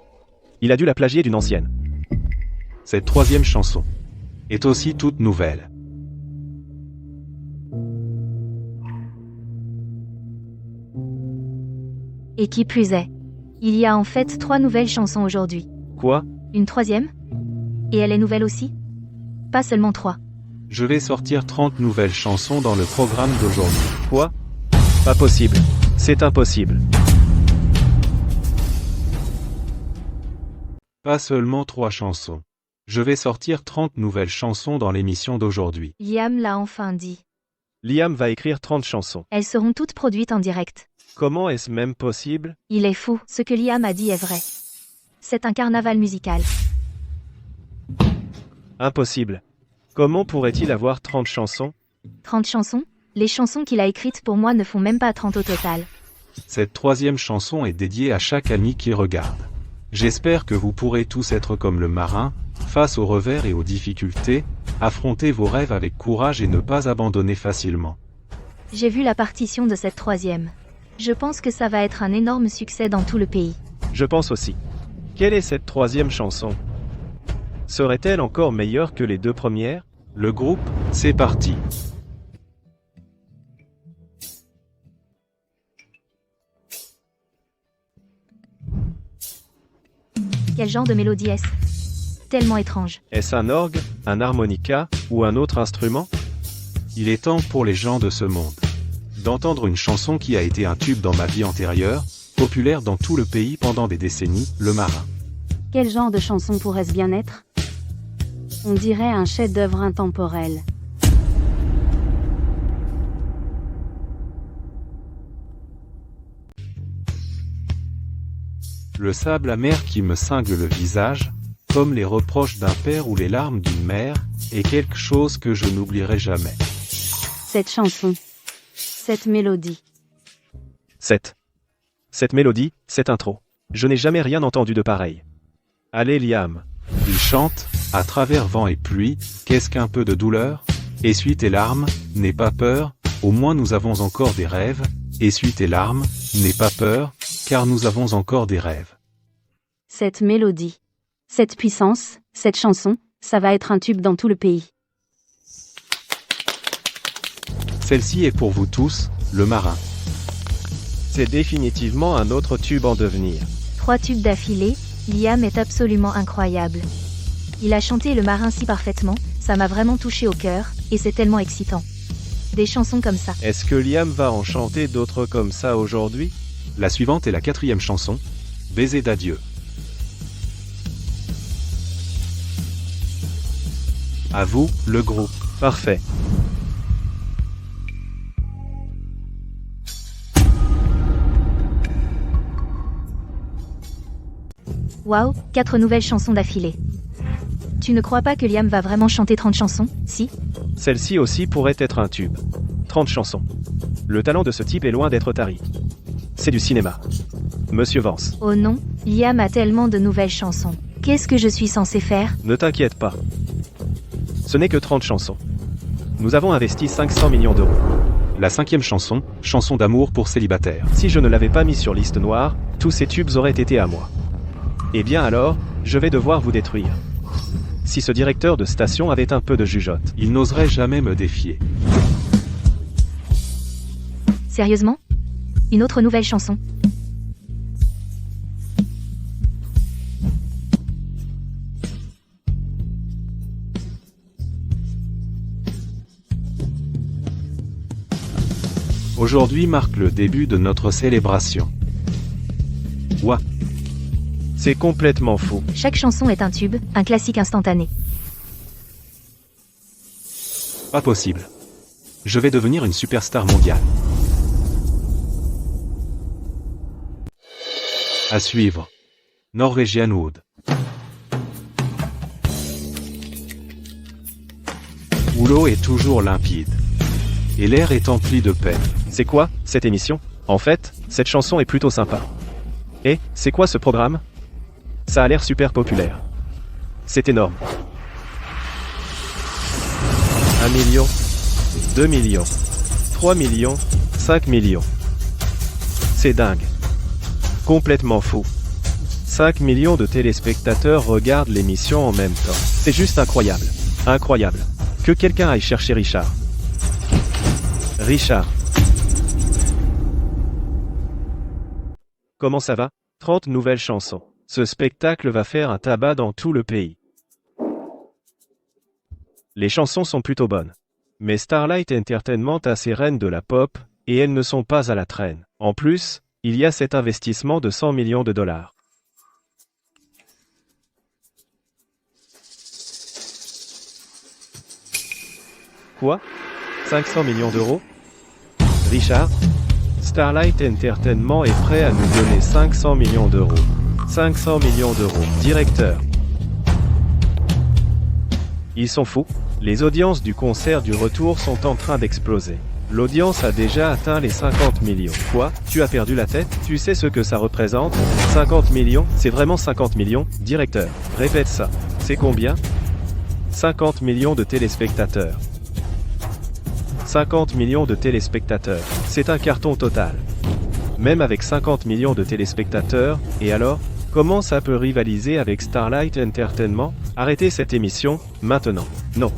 Il a dû la plagier d'une ancienne. Cette 3e chanson est aussi toute nouvelle. Et qui plus est, il y a en fait 3 nouvelles chansons aujourd'hui. Quoi? Une 3e? Et elle est nouvelle aussi? Pas seulement 3. Je vais sortir 30 nouvelles chansons dans le programme d'aujourd'hui. Quoi? Pas possible. C'est impossible. Pas seulement 3 chansons. Je vais sortir 30 nouvelles chansons dans l'émission d'aujourd'hui. Liam l'a enfin dit. Liam va écrire 30 chansons. Elles seront toutes produites en direct. Comment est-ce même possible? Il est fou, ce que Liam a dit est vrai. C'est un carnaval musical. Impossible. Comment pourrait-il avoir 30 chansons? 30 chansons? Les chansons qu'il a écrites pour moi ne font même pas 30 au total. Cette 3e chanson est dédiée à chaque ami qui regarde. J'espère que vous pourrez tous être comme le marin, face aux revers et aux difficultés, affronter vos rêves avec courage et ne pas abandonner facilement. J'ai vu la partition de cette 3e. Je pense que ça va être un énorme succès dans tout le pays. Je pense aussi. Quelle est cette 3e chanson? Serait-elle encore meilleure que les 2 premières? Le groupe, c'est parti. Quel genre de mélodie est-ce? Tellement étrange. Est-ce un orgue, un harmonica, ou un autre instrument? Il est temps pour les gens de ce monde d'entendre une chanson qui a été un tube dans ma vie antérieure, populaire dans tout le pays pendant des décennies, Le Marin. Quel genre de chanson pourrait-ce bien être? On dirait un chef-d'œuvre intemporel. Le sable amer qui me cingle le visage, comme les reproches d'un père ou les larmes d'une mère, est quelque chose que je n'oublierai jamais. Cette chanson. Cette mélodie. Cette mélodie, cette intro. Je n'ai jamais rien entendu de pareil. Allez Liam. Il chante, à travers vent et pluie, qu'est-ce qu'un peu de douleur? Essuie tes larmes, n'aie pas peur, au moins nous avons encore des rêves. Essuie tes larmes, n'aie pas peur, car nous avons encore des rêves. Cette mélodie. Cette puissance, cette chanson, ça va être un tube dans tout le pays. Celle-ci est pour vous tous, Le Marin. C'est définitivement un autre tube en devenir. 3 tubes d'affilée, Liam est absolument incroyable. Il a chanté Le Marin si parfaitement, ça m'a vraiment touché au cœur, et c'est tellement excitant. Des chansons comme ça. Est-ce que Liam va en chanter d'autres comme ça aujourd'hui? La suivante est la 4e chanson, Baiser d'adieu. À vous, le groupe. Parfait. Waouh, 4 nouvelles chansons d'affilée. Tu ne crois pas que Liam va vraiment chanter 30 chansons, si? Celle-ci aussi pourrait être un tube. 30 chansons. Le talent de ce type est loin d'être tari. C'est du cinéma. Monsieur Vance. Oh non, Liam a tellement de nouvelles chansons. Qu'est-ce que je suis censé faire? Ne t'inquiète pas. Ce n'est que 30 chansons. Nous avons investi 500 millions d'euros. La 5e chanson, chanson d'amour pour célibataire. Si je ne l'avais pas mis sur liste noire, tous ces tubes auraient été à moi. Eh bien alors, je vais devoir vous détruire. Si ce directeur de station avait un peu de jugeote. Il n'oserait jamais me défier. Sérieusement? Une autre nouvelle chanson? Aujourd'hui marque le début de notre célébration. Ouah, C'est complètement faux. Chaque chanson est un tube, un classique instantané. pas possible. Je vais devenir une superstar mondiale. À suivre. Norwegian Wood. Où l'eau est toujours limpide. Et l'air est empli de paix. C'est quoi, cette émission? En fait, cette chanson est plutôt sympa. Et, c'est quoi ce programme? Ça a l'air super populaire. C'est énorme. 1 million, 2 millions, 3 millions, 5 millions. C'est dingue. Complètement fou. 5 millions de téléspectateurs regardent l'émission en même temps. C'est juste incroyable. Incroyable. Que quelqu'un aille chercher Richard. Richard. Comment ça va? 30 nouvelles chansons. Ce spectacle va faire un tabac dans tout le pays. Les chansons sont plutôt bonnes. Mais Starlight Entertainment a ses reines de la pop, et elles ne sont pas à la traîne. En plus, il y a cet investissement de 100 millions de dollars. Quoi? 500 millions d'euros? Richard? Starlight Entertainment est prêt à nous donner 500 millions d'euros. 500 millions d'euros. Directeur. Ils sont fous. Les audiences du concert du retour sont en train d'exploser. L'audience a déjà atteint les 50 millions. Quoi? Tu as perdu la tête? Tu sais ce que ça représente? 50 millions? C'est vraiment 50 millions? Directeur. Répète ça. C'est combien? 50 millions de téléspectateurs. 50 millions de téléspectateurs. C'est un carton total. Même avec 50 millions de téléspectateurs, et alors, comment ça peut rivaliser avec Starlight Entertainment? Arrêtez cette émission, maintenant. Non.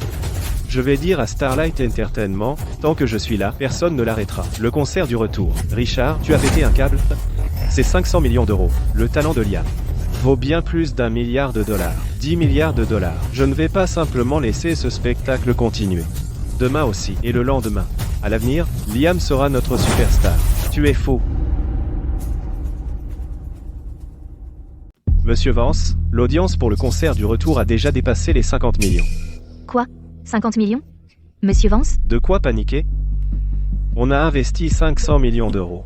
Je vais dire à Starlight Entertainment, tant que je suis là, personne ne l'arrêtera. Le concert du retour. Richard, tu as pété un câble? C'est 500 millions d'euros. Le talent de Liam vaut bien plus d'1 milliard de dollars. 10 milliards de dollars. Je ne vais pas simplement laisser ce spectacle continuer. Demain aussi, et le lendemain. À l'avenir, Liam sera notre superstar. Tu es faux. Monsieur Vance, l'audience pour le concert du retour a déjà dépassé les 50 millions. Quoi? 50 millions? Monsieur Vance? De quoi paniquer? On a investi 500 millions d'euros.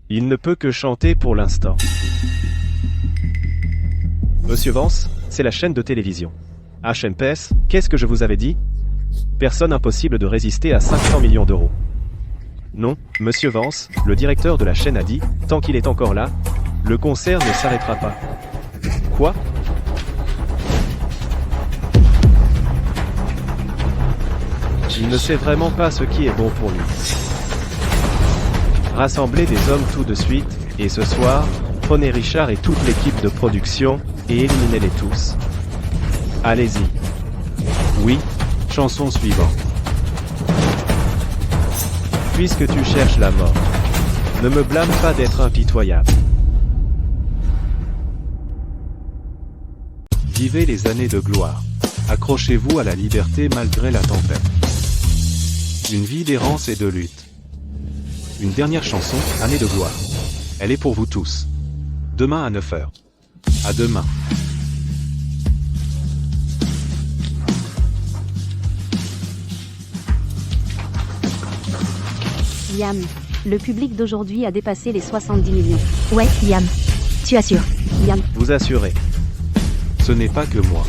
Il ne peut que chanter pour l'instant. Monsieur Vance, c'est la chaîne de télévision. HMPS, qu'est-ce que je vous avais dit? Personne impossible de résister à 500 millions d'euros. Non, Monsieur Vance, le directeur de la chaîne a dit, tant qu'il est encore là, le concert ne s'arrêtera pas. Quoi? Il ne sait vraiment pas ce qui est bon pour lui. Rassemblez des hommes tout de suite, et ce soir, prenez Richard et toute l'équipe de production, et éliminez-les tous. Allez-y. Oui. Chanson suivante. Puisque tu cherches la mort, ne me blâme pas d'être impitoyable. Vivez les années de gloire. Accrochez-vous à la liberté malgré la tempête. Une vie d'errance et de lutte. Une dernière chanson, Année de gloire. Elle est pour vous tous. Demain à 9h. À demain. Liam, le public d'aujourd'hui a dépassé les 70 millions. Ouais, Liam. Tu assures. Liam, Vous assurez. Ce n'est pas que moi.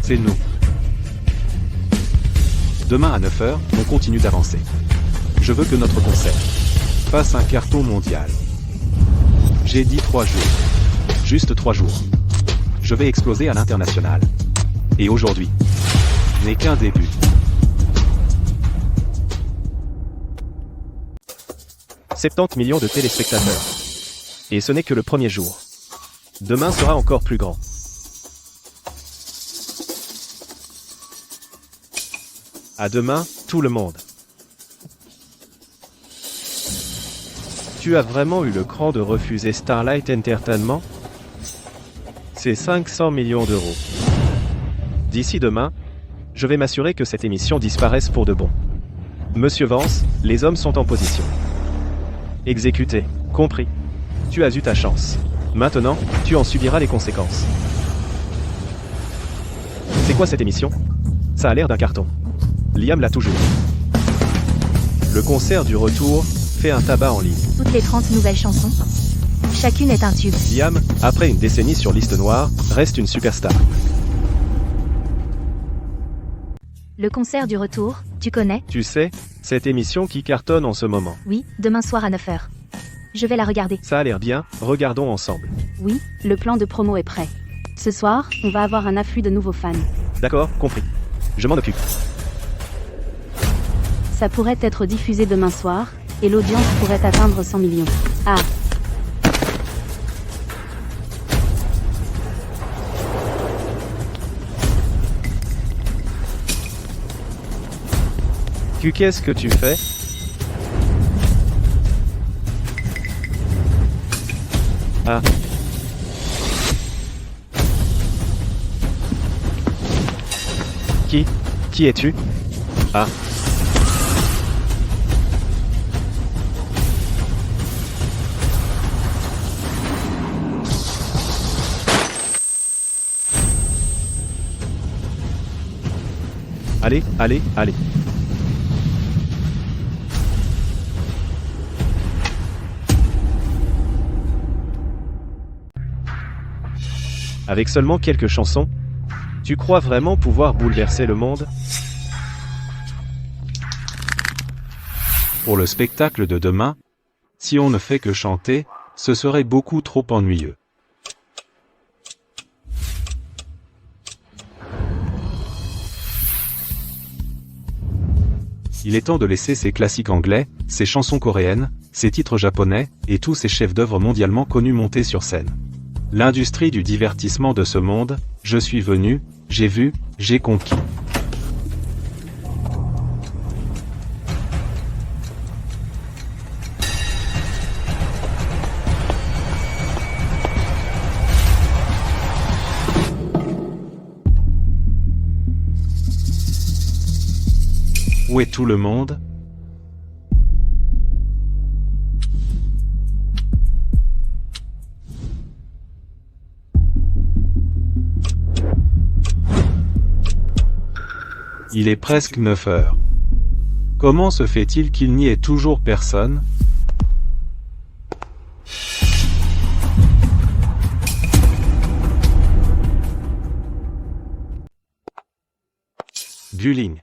C'est nous. Demain à 9h, on continue d'avancer. Je veux que notre concert fasse un carton mondial. J'ai dit 3 jours. Juste 3 jours. Je vais exploser à l'international. Et aujourd'hui n'est qu'un début. « 70 millions de téléspectateurs. Et ce n'est que le premier jour. Demain sera encore plus grand. À demain, tout le monde. Tu as vraiment eu le cran de refuser Starlight Entertainment? C'est 500 millions d'euros. D'ici demain, je vais m'assurer que cette émission disparaisse pour de bon. Monsieur Vance, les hommes sont en position. Exécuté, compris. Tu as eu ta chance. Maintenant, tu en subiras les conséquences. C'est quoi cette émission? Ça a l'air d'un carton. Liam l'a toujours. Le concert du retour fait un tabac en ligne. Toutes les 30 nouvelles chansons. Chacune est un tube. Liam, après une décennie sur liste noire, reste une superstar. Le concert du retour, tu connais? Tu sais, cette émission qui cartonne en ce moment. Oui, demain soir à 9h. Je vais la regarder. Ça a l'air bien, regardons ensemble. oui, le plan de promo est prêt. Ce soir, on va avoir un afflux de nouveaux fans. D'accord, compris. Je m'en occupe. Ça pourrait être diffusé demain soir, et l'audience pourrait atteindre 100 millions. Ah, Qu'est-ce que tu fais? Ah. Qui es-tu? Ah. Allez, allez, allez. Avec seulement quelques chansons, tu crois vraiment pouvoir bouleverser le monde? Pour le spectacle de demain, si on ne fait que chanter, ce serait beaucoup trop ennuyeux. Il est temps de laisser ces classiques anglais, ces chansons coréennes, ces titres japonais, et tous ces chefs-d'œuvre mondialement connus monter sur scène. L'industrie du divertissement de ce monde, je suis venu, j'ai vu, j'ai conquis. Où est tout le monde? Il est presque 9 heures. Comment se fait-il qu'il n'y ait toujours personne? Gulling.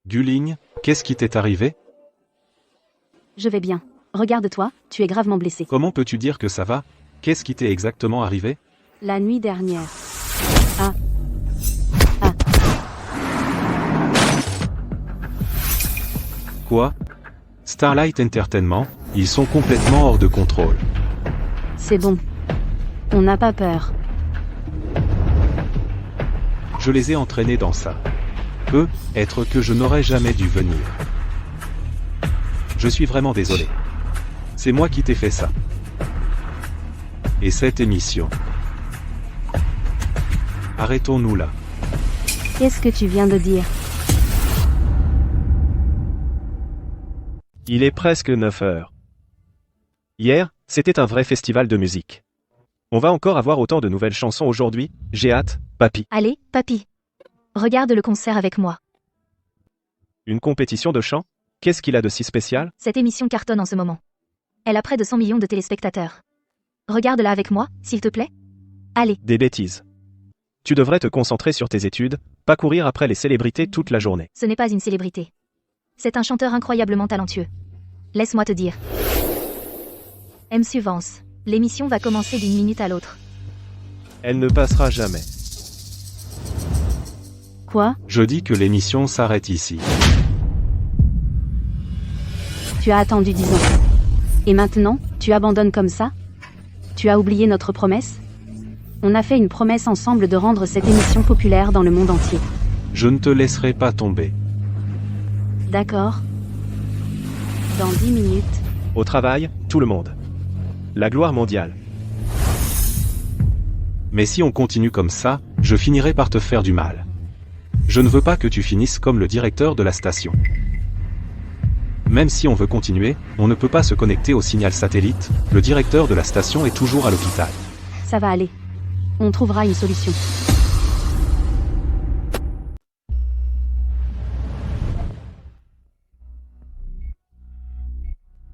Gulling, qu'est-ce qui t'est arrivé? je vais bien. Regarde-toi, tu es gravement blessé. Comment peux-tu dire que ça va? Qu'est-ce qui t'est exactement arrivé? La nuit dernière. Ah. Quoi? Starlight Entertainment, ils sont complètement hors de contrôle. C'est bon. On n'a pas peur. Je les ai entraînés dans ça. Peut-être que je n'aurais jamais dû venir. Je suis vraiment désolé. C'est moi qui t'ai fait ça. Et cette émission. Arrêtons-nous là. Qu'est-ce que tu viens de dire? Il est presque 9 heures. Hier, c'était un vrai festival de musique. On va encore avoir autant de nouvelles chansons aujourd'hui, j'ai hâte, papy. Allez, papy. Regarde le concert avec moi. Une compétition de chant? Qu'est-ce qu'il a de si spécial? Cette émission cartonne en ce moment. Elle a près de 100 millions de téléspectateurs. Regarde-la avec moi, s'il te plaît. Allez. Des bêtises. Tu devrais te concentrer sur tes études, pas courir après les célébrités toute la journée. Ce n'est pas une célébrité. C'est un chanteur incroyablement talentueux. Laisse-moi te dire. M. Suivance. L'émission va commencer d'une minute à l'autre. Elle ne passera jamais. Quoi? Je dis que l'émission s'arrête ici. Tu as attendu 10 ans. Et maintenant, tu abandonnes comme ça? Tu as oublié notre promesse? On a fait une promesse ensemble de rendre cette émission populaire dans le monde entier. Je ne te laisserai pas tomber. D'accord. Dans 10 minutes, Au travail, tout le monde. La gloire mondiale. Mais si on continue comme ça, je finirai par te faire du mal. Je ne veux pas que tu finisses comme le directeur de la station. Même si on veut continuer, on ne peut pas se connecter au signal satellite, le directeur de la station est toujours à l'hôpital. ça va aller. On trouvera une solution.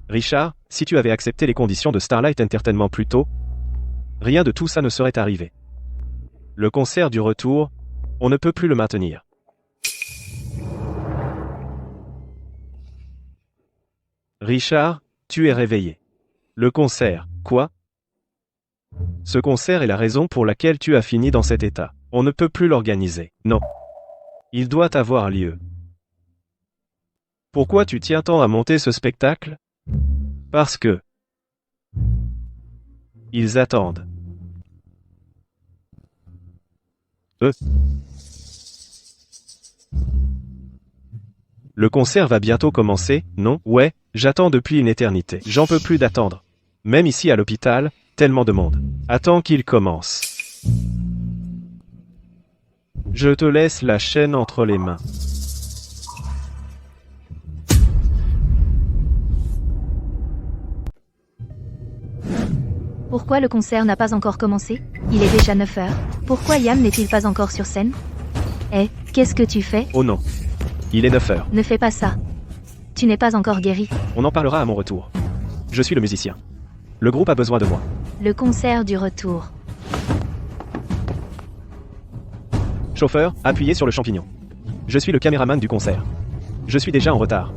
Richard, si tu avais accepté les conditions de Starlight Entertainment plus tôt, rien de tout ça ne serait arrivé. Le concert du retour, on ne peut plus le maintenir. Richard, tu es réveillé. Le concert, quoi? Ce concert est la raison pour laquelle tu as fini dans cet état. On ne peut plus l'organiser. Non. Il doit avoir lieu. Pourquoi tu tiens tant à monter ce spectacle? Parce que ils attendent. Le concert va bientôt commencer, non? Ouais, j'attends depuis une éternité. J'en peux plus d'attendre. Même ici à l'hôpital, tellement de monde. Attends qu'il commence. Je te laisse la chaîne entre les mains. Pourquoi le concert n'a pas encore commencé? Il est déjà 9 heures. Pourquoi Liam n'est-il pas encore sur scène? Eh, qu'est-ce que tu fais? Oh non. Il est 9 heures. Ne fais pas ça. Tu n'es pas encore guéri. On en parlera à mon retour. Je suis le musicien. Le groupe a besoin de moi. Le concert du retour. Chauffeur, appuyez sur le champignon. Je suis le caméraman du concert. Je suis déjà en retard.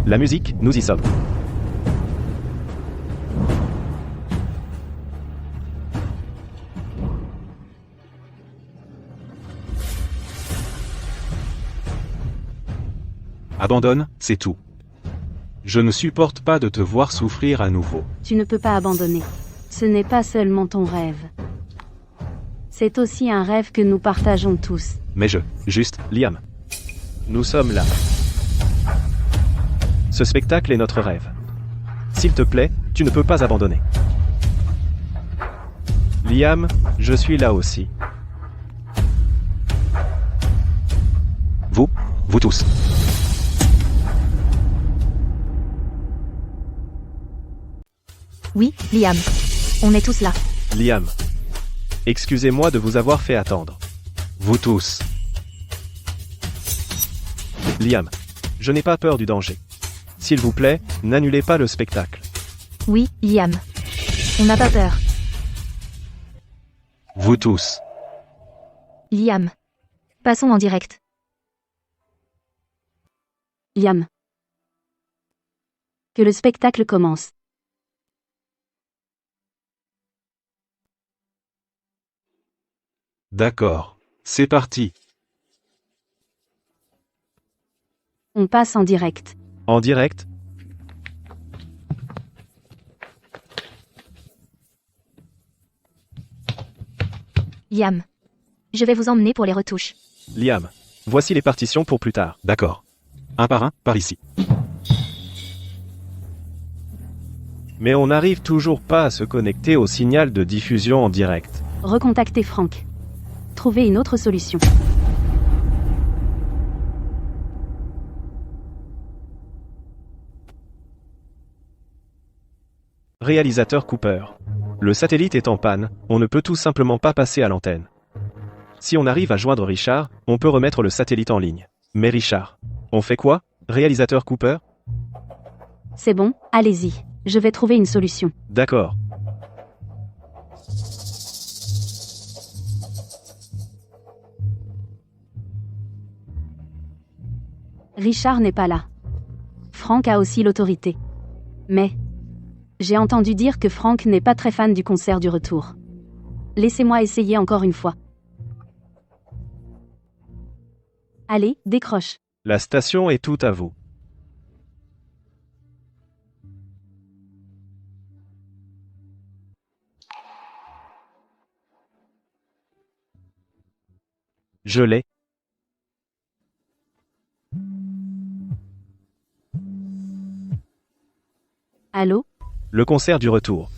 La musique, nous y sommes. Abandonne, c'est tout. Je ne supporte pas de te voir souffrir à nouveau. Tu ne peux pas abandonner. Ce n'est pas seulement ton rêve. C'est aussi un rêve que nous partageons tous. Mais juste, Liam. Nous sommes là. Ce spectacle est notre rêve. S'il te plaît, tu ne peux pas abandonner. Liam, je suis là aussi. vous tous. Oui, Liam. On est tous là. Liam. Excusez-moi de vous avoir fait attendre. Vous tous. Liam. Je n'ai pas peur du danger. S'il vous plaît, n'annulez pas le spectacle. Oui, Liam. On n'a pas peur. Vous tous. Liam. Passons en direct. Liam. Que le spectacle commence. D'accord. C'est parti. On passe en direct. En direct? Liam. Je vais vous emmener pour les retouches. Liam. Voici les partitions pour plus tard. D'accord. Un, par ici. Mais on n'arrive toujours pas à se connecter au signal de diffusion en direct. Recontactez Franck. Trouvez une autre solution. Réalisateur Cooper. Le satellite est en panne, on ne peut tout simplement pas passer à l'antenne. Si on arrive à joindre Richard, on peut remettre le satellite en ligne. Mais Richard, on fait quoi, réalisateur Cooper? C'est bon, allez-y. Je vais trouver une solution. D'accord. Richard n'est pas là. Frank a aussi l'autorité. Mais j'ai entendu dire que Frank n'est pas très fan du concert du retour. Laissez-moi essayer encore une fois. Allez, décroche. La station est toute à vous. Je l'ai. Allô? Le concert du retour.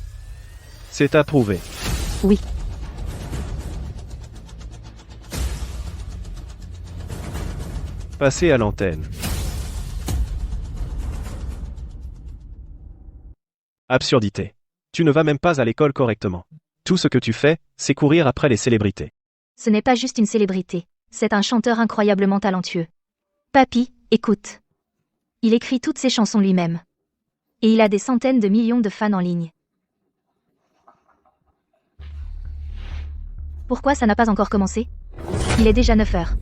C'est approuvé. Oui. Passez à l'antenne. Absurdité. Tu ne vas même pas à l'école correctement. Tout ce que tu fais, c'est courir après les célébrités. Ce n'est pas juste une célébrité, c'est un chanteur incroyablement talentueux. Papy, écoute. Il écrit toutes ses chansons lui-même. Et il a des centaines de millions de fans en ligne. Pourquoi ça n'a pas encore commencé? Il est déjà 9 heures.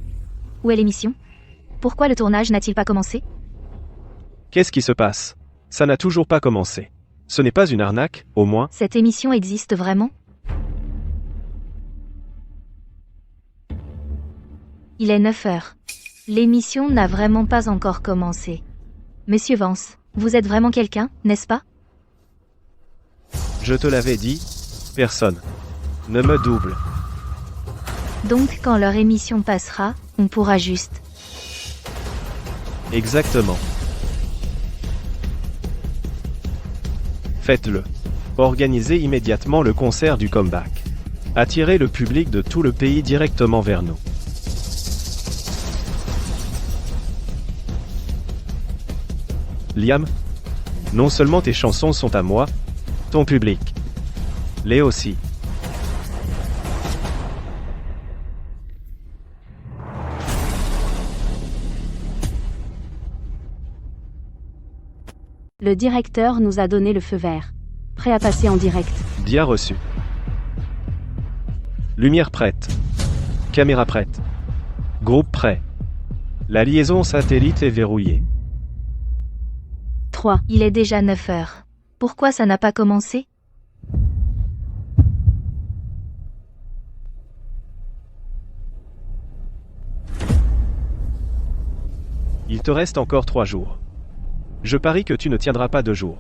Où est l'émission? Pourquoi le tournage n'a-t-il pas commencé? Qu'est-ce qui se passe? Ça n'a toujours pas commencé. Ce n'est pas une arnaque, au moins. Cette émission existe vraiment? Il est 9 heures. L'émission n'a vraiment pas encore commencé. Monsieur Vance, vous êtes vraiment quelqu'un, n'est-ce pas? Je te l'avais dit, personne ne me double. Donc quand leur émission passera, on pourra juste... Exactement. Faites-le. Organisez immédiatement le concert du comeback. Attirez le public de tout le pays directement vers nous. Liam, non seulement tes chansons sont à moi, ton public l'est aussi. Le directeur nous a donné le feu vert. Prêt à passer en direct. Bien reçu. Lumière prête. Caméra prête. Groupe prêt. La liaison satellite est verrouillée. 3. Il est déjà 9 heures. Pourquoi ça n'a pas commencé? Il te reste encore 3 jours. Je parie que tu ne tiendras pas 2 jours.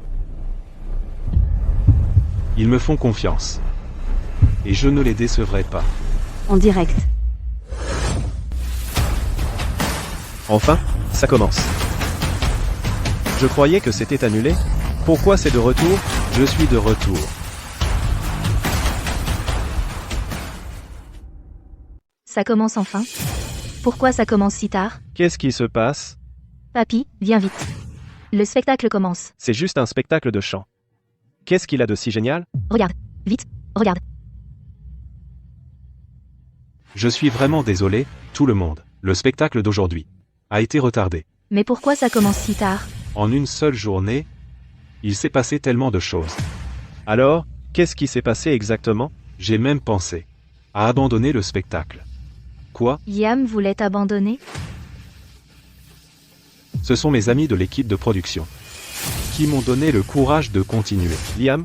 Ils me font confiance. Et je ne les décevrai pas. En direct. Enfin, ça commence. Je croyais que c'était annulé. Pourquoi c'est de retour? Je suis de retour. Ça commence enfin? Pourquoi ça commence si tard? Qu'est-ce qui se passe? Papy, viens vite. Le spectacle commence. C'est juste un spectacle de chant. Qu'est-ce qu'il a de si génial? Regarde. Vite. Regarde. Je suis vraiment désolé, tout le monde. Le spectacle d'aujourd'hui a été retardé. Mais pourquoi ça commence si tard? En une seule journée, il s'est passé tellement de choses. Alors, qu'est-ce qui s'est passé exactement? J'ai même pensé à abandonner le spectacle. Quoi? Liam voulait abandonner? Ce sont mes amis de l'équipe de production qui m'ont donné le courage de continuer. Liam?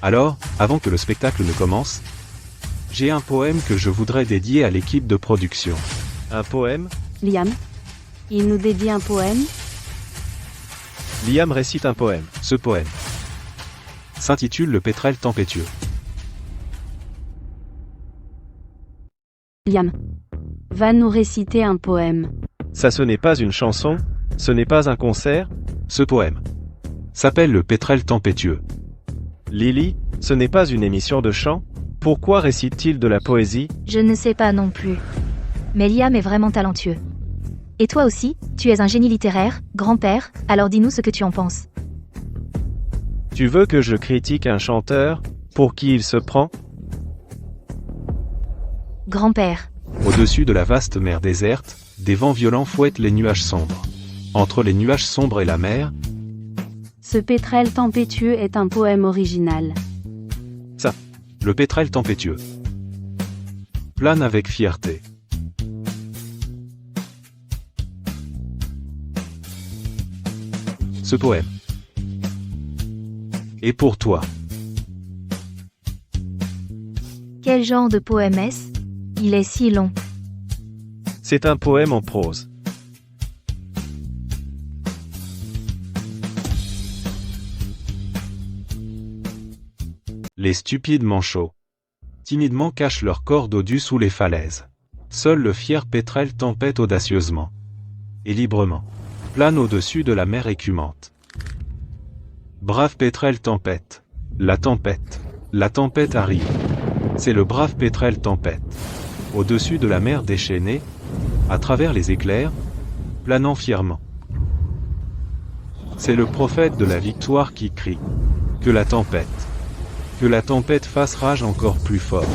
Alors, avant que le spectacle ne commence, j'ai un poème que je voudrais dédier à l'équipe de production. Un poème? Liam? Il nous dédie un poème? Liam récite un poème. Ce poème s'intitule Le pétrel tempétueux. Liam va nous réciter un poème. Ça, ce n'est pas une chanson, ce n'est pas un concert. Ce poème s'appelle Le pétrel tempétueux. Lily, ce n'est pas une émission de chant. Pourquoi récite-t-il de la poésie? Je ne sais pas non plus. Mais Liam est vraiment talentueux. Et toi aussi, tu es un génie littéraire, grand-père, alors dis-nous ce que tu en penses. Tu veux que je critique un chanteur, pour qui il se prend? Grand-père. Au-dessus de la vaste mer déserte, des vents violents fouettent les nuages sombres. Entre les nuages sombres et la mer, Ce pétrel tempétueux est un poème original. le pétrel tempétueux plane avec fierté. Ce poème est pour toi. Quel genre de poème est-ce? Il est si long. C'est un poème en prose. Les stupides manchots timidement cachent leur corps dodu sous les falaises. Seul le fier pétrel tempête audacieusement et librement, plane au-dessus de la mer écumante. Brave pétrel tempête. La tempête arrive. C'est le brave pétrel tempête. Au-dessus de la mer déchaînée, à travers les éclairs, planant fièrement. C'est le prophète de la victoire qui crie. Que la tempête fasse rage encore plus fort.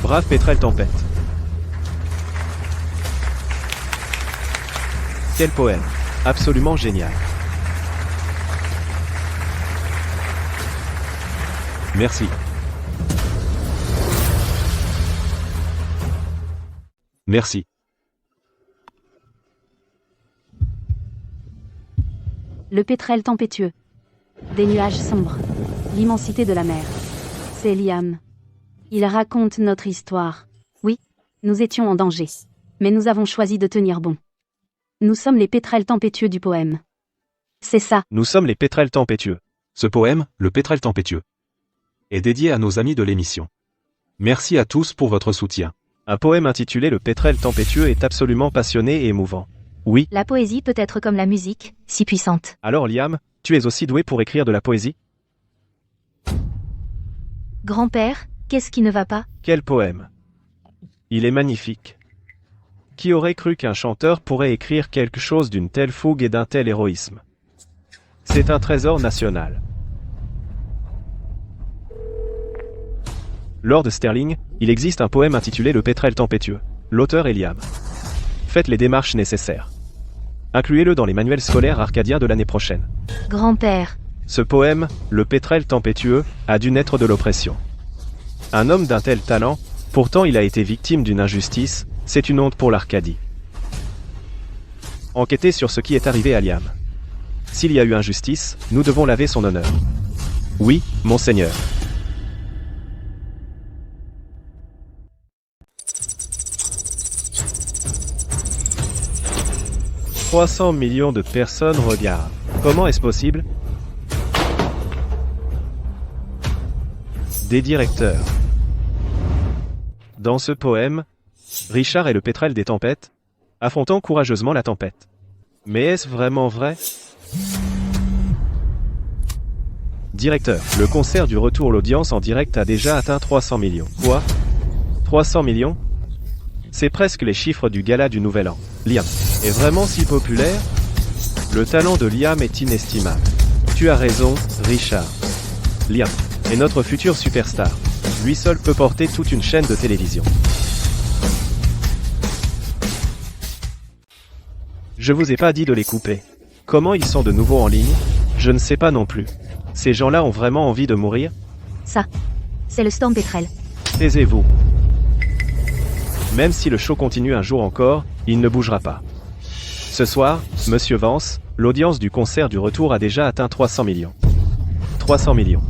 Brave pétrel tempête. Quel poème. Absolument génial. Merci. Merci. Le pétrel tempétueux. Des nuages sombres. L'immensité de la mer. C'est Liam. Il raconte notre histoire. Oui, nous étions en danger. Mais nous avons choisi de tenir bon. Nous sommes les pétrels tempétueux du poème. C'est ça. Nous sommes les pétrels tempétueux. Ce poème, le pétrel tempétueux, est dédié à nos amis de l'émission. Merci à tous pour votre soutien. Un poème intitulé Le pétrel tempétueux est absolument passionné et émouvant. Oui. La poésie peut être comme la musique, si puissante. Alors Liam, tu es aussi doué pour écrire de la poésie? Grand-père, qu'est-ce qui ne va pas? Quel poème. Il est magnifique. Qui aurait cru qu'un chanteur pourrait écrire quelque chose d'une telle fougue et d'un tel héroïsme? C'est un trésor national. Lord Sterling, il existe un poème intitulé Le pétrel tempétueux. L'auteur est Liam. Faites les démarches nécessaires. Incluez-le dans les manuels scolaires arcadiens de l'année prochaine. Grand-père, Ce poème, Le pétrel tempétueux, a dû naître de l'oppression. Un homme d'un tel talent, pourtant il a été victime d'une injustice, c'est une honte pour l'Arcadie. Enquêtez sur ce qui est arrivé à Liam. S'il y a eu injustice, nous devons laver son honneur. Oui, monseigneur. « 300 millions de personnes regardent. Comment est-ce possible? Des directeurs. Dans ce poème, Richard est le pétrel des tempêtes, affrontant courageusement la tempête. Mais est-ce vraiment vrai? Directeur, le concert du retour l'audience en direct a déjà atteint 300 millions. Quoi? 300 millions? C'est presque les chiffres du gala du Nouvel An. Liam est vraiment si populaire? Le talent de Liam est inestimable. Tu as raison, Richard. Liam est notre futur superstar. Lui seul peut porter toute une chaîne de télévision. Je vous ai pas dit de les couper. Comment ils sont de nouveau en ligne? Je ne sais pas non plus. Ces gens-là ont vraiment envie de mourir? ça. C'est le Storm Pétrel. Taisez-vous. Même si le show continue un jour encore, il ne bougera pas. Ce soir, Monsieur Vance, l'audience du concert du retour a déjà atteint 300 millions. 300 millions.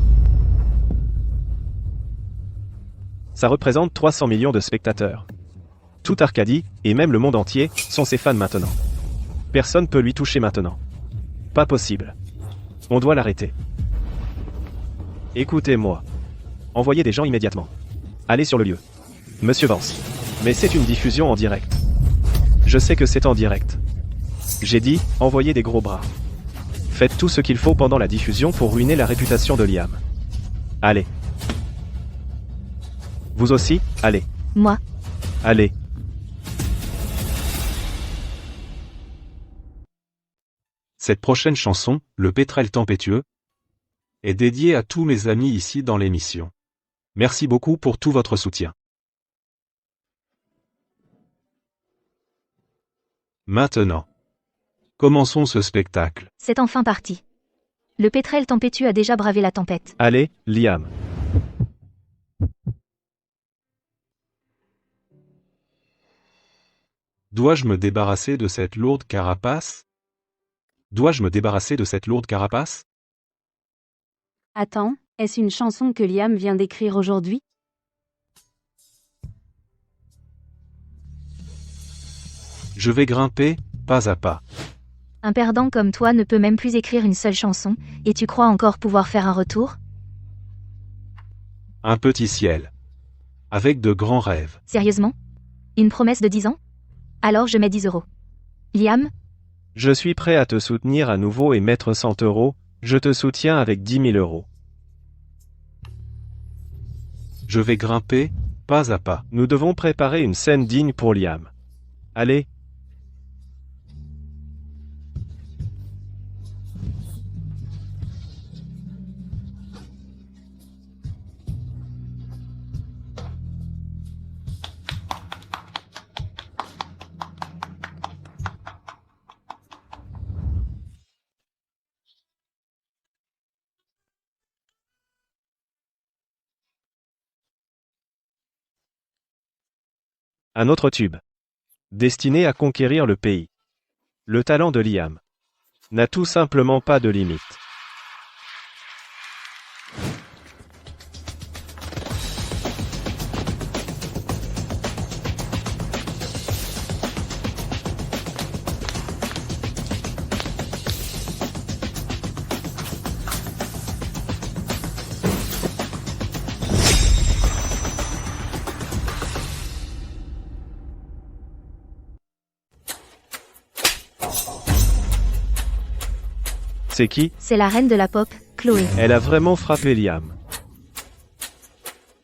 Ça représente 300 millions de spectateurs. Toute Arcadie, et même le monde entier, sont ses fans maintenant. Personne peut lui toucher maintenant. Pas possible. On doit l'arrêter. Écoutez-moi. Envoyez des gens immédiatement. Allez sur le lieu. Monsieur Vance. Mais c'est une diffusion en direct. Je sais que c'est en direct. J'ai dit, envoyez des gros bras. Faites tout ce qu'il faut pendant la diffusion pour ruiner la réputation de Liam. Allez. Vous aussi, allez. Moi, Allez. Cette prochaine chanson, Le pétrel tempétueux, est dédiée à tous mes amis ici dans l'émission. Merci beaucoup pour tout votre soutien. Maintenant. Commençons ce spectacle. C'est enfin parti. Le pétrel tempétueux a déjà bravé la tempête. Allez, Liam. Dois-je me débarrasser de cette lourde carapace? Dois-je me débarrasser de cette lourde carapace? Attends, est-ce une chanson que Liam vient d'écrire aujourd'hui? Je vais grimper, pas à pas. Un perdant comme toi ne peut même plus écrire une seule chanson, et tu crois encore pouvoir faire un retour? Un petit ciel. Avec de grands rêves. Sérieusement? Une promesse de 10 ans? Alors je mets 10 €. Liam? Je suis prêt à te soutenir à nouveau et mettre 100 €, je te soutiens avec 10 000 €. Je vais grimper, pas à pas. Nous devons préparer une scène digne pour Liam. Allez. Un autre tube. Destiné à conquérir le pays. Le talent de Liam n'a tout simplement pas de limite. C'est qui? C'est la reine de la pop, Chloé. Elle a vraiment frappé Liam.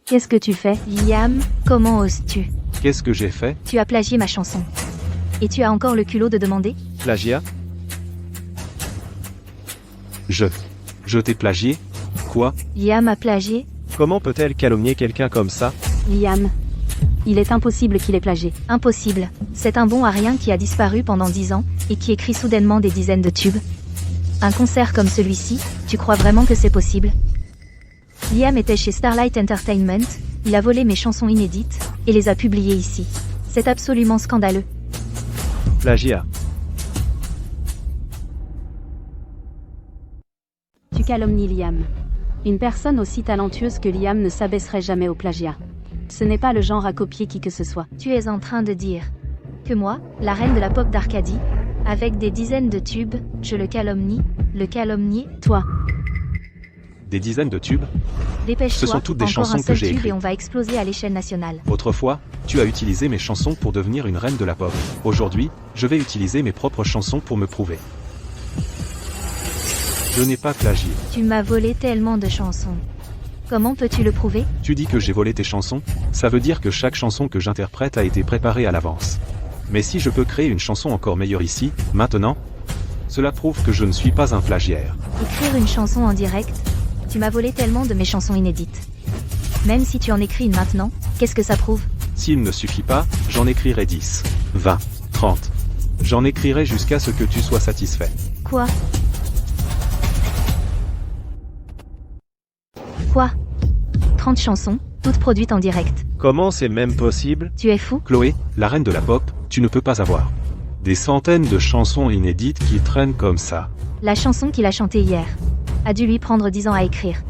Qu'est-ce que tu fais? Liam, comment oses-tu? Qu'est-ce que j'ai fait? Tu as plagié ma chanson. Et tu as encore le culot de demander? Plagiat? Je t'ai plagié? Quoi? Liam a plagié? Comment peut-elle calomnier quelqu'un comme ça? Liam. Il est impossible qu'il ait plagié. Impossible. C'est un bon à rien qui a disparu pendant 10 ans, et qui écrit soudainement des dizaines de tubes. Un concert comme celui-ci, tu crois vraiment que c'est possible? Liam était chez Starlight Entertainment, il a volé mes chansons inédites, et les a publiées ici. C'est absolument scandaleux. Plagiat. Tu calomnies Liam. Une personne aussi talentueuse que Liam ne s'abaisserait jamais au plagiat. Ce n'est pas le genre à copier qui que ce soit. Tu es en train de dire que moi, la reine de la pop d'Arcadie, avec des dizaines de tubes, je le calomnie, Toi. Des dizaines de tubes? Dépêche-toi, Ce sont toutes des encore chansons un que seul j'ai tube écrites. et on va exploser à l'échelle nationale. Autrefois, tu as utilisé mes chansons pour devenir une reine de la pop. Aujourd'hui, je vais utiliser mes propres chansons pour me prouver. Je n'ai pas plagié. Tu m'as volé tellement de chansons. Comment peux-tu le prouver? Tu dis que j'ai volé tes chansons? Ça veut dire que chaque chanson que j'interprète a été préparée à l'avance. Mais si je peux créer une chanson encore meilleure ici, maintenant, cela prouve que je ne suis pas un plagiaire. Écrire une chanson en direct? Tu m'as volé tellement de mes chansons inédites. Même si tu en écris une maintenant, qu'est-ce que ça prouve? S'il ne suffit pas, j'en écrirai 10, 20, 30. J'en écrirai jusqu'à ce que tu sois satisfait. Quoi? Quoi? 30 chansons, toutes produites en direct. Comment c'est même possible? Tu es fou? Chloé, la reine de la pop, tu ne peux pas avoir des centaines de chansons inédites qui traînent comme ça. La chanson qu'il a chantée hier a dû lui prendre 10 ans à écrire.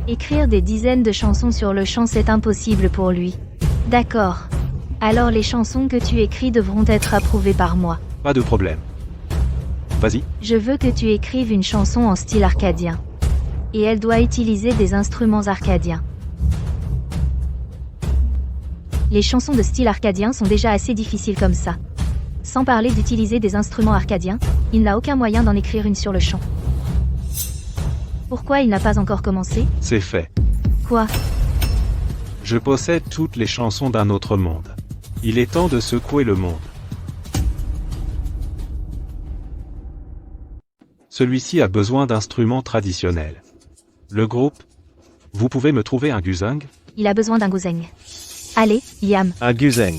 Écrire des dizaines de chansons sur le champ, c'est impossible pour lui. D'accord. Alors les chansons que tu écris devront être approuvées par moi. Pas de problème. Vas-y. Je veux que tu écrives une chanson en style arcadien. Et elle doit utiliser des instruments arcadiens. Les chansons de style arcadien sont déjà assez difficiles comme ça. Sans parler d'utiliser des instruments arcadiens, il n'a aucun moyen d'en écrire une sur le champ. Pourquoi il n'a pas encore commencé? C'est fait. Quoi? Je possède toutes les chansons d'un autre monde. Il est temps de secouer le monde. Celui-ci a besoin d'instruments traditionnels. Le groupe? Vous pouvez me trouver un guzeng? Il a besoin d'un guzeng. Allez, Liam. Un guzeng.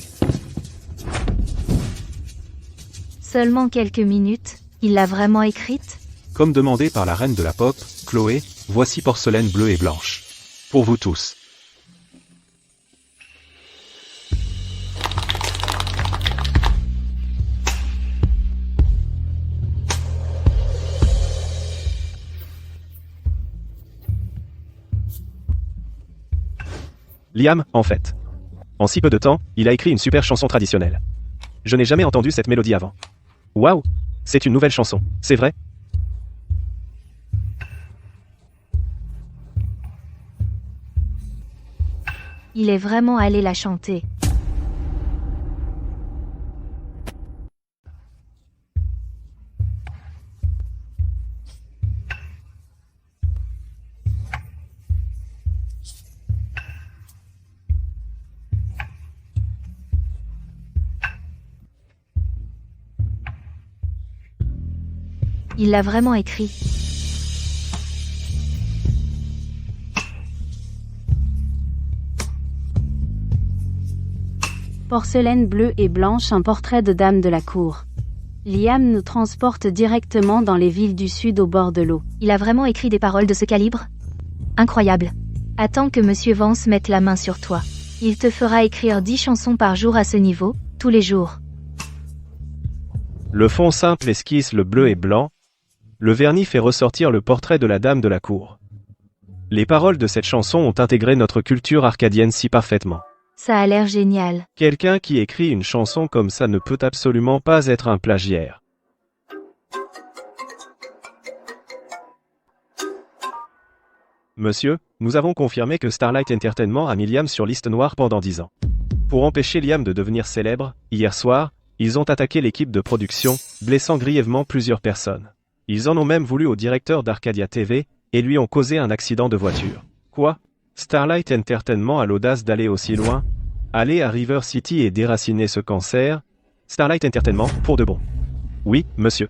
seulement quelques minutes, il l'a vraiment écrite? Comme demandé par la reine de la pop, Chloé, voici Porcelaine bleue et blanche. Pour vous tous. Liam, en fait. En si peu de temps, il a écrit une super chanson traditionnelle. Je n'ai jamais entendu cette mélodie avant. Waouh! C'est une nouvelle chanson, c'est vrai? Il est vraiment allé la chanter. Il l'a vraiment écrit. Porcelaine bleue et blanche, un portrait de dame de la cour. Liam nous transporte directement dans les villes du sud au bord de l'eau. Il a vraiment écrit des paroles de ce calibre? Incroyable. Attends que Monsieur Vance mette la main sur toi. Il te fera écrire 10 chansons par jour à ce niveau, tous les jours. Le fond simple esquisse le bleu et blanc. Le vernis fait ressortir le portrait de la dame de la cour. Les paroles de cette chanson ont intégré notre culture arcadienne si parfaitement. Ça a l'air génial. Quelqu'un qui écrit une chanson comme ça ne peut absolument pas être un plagiaire. Monsieur, nous avons confirmé que Starlight Entertainment a mis Liam sur liste noire pendant 10 ans. Pour empêcher Liam de devenir célèbre, hier soir, ils ont attaqué l'équipe de production, blessant grièvement plusieurs personnes. Ils en ont même voulu au directeur d'Arcadia TV, et lui ont causé un accident de voiture. Quoi? Starlight Entertainment a l'audace d'aller aussi loin? Aller à River City et déraciner ce cancer? Starlight Entertainment, pour de bon. Oui, monsieur.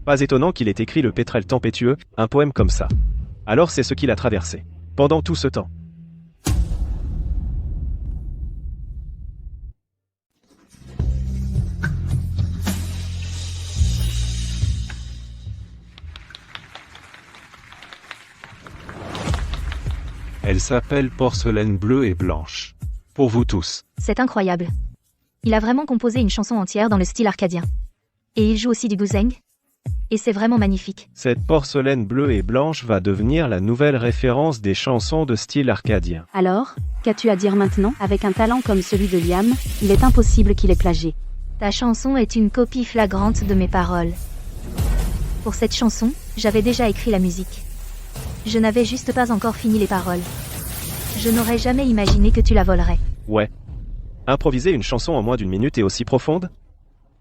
Pas étonnant qu'il ait écrit le pétrel tempétueux, un poème comme ça. Alors c'est ce qu'il a traversé. Pendant tout ce temps. Elle s'appelle Porcelaine bleue et blanche. Pour vous tous. C'est incroyable. Il a vraiment composé une chanson entière dans le style arcadien. Et il joue aussi du guzheng. Et c'est vraiment magnifique. Cette porcelaine bleue et blanche va devenir la nouvelle référence des chansons de style arcadien. Alors, qu'as-tu à dire maintenant? Avec un talent comme celui de Liam, il est impossible qu'il ait plagié. Ta chanson est une copie flagrante de mes paroles. Pour cette chanson, j'avais déjà écrit la musique. Je n'avais juste pas encore fini les paroles. Je n'aurais jamais imaginé que tu la volerais. Ouais. Improviser une chanson en moins d'une minute et aussi profonde?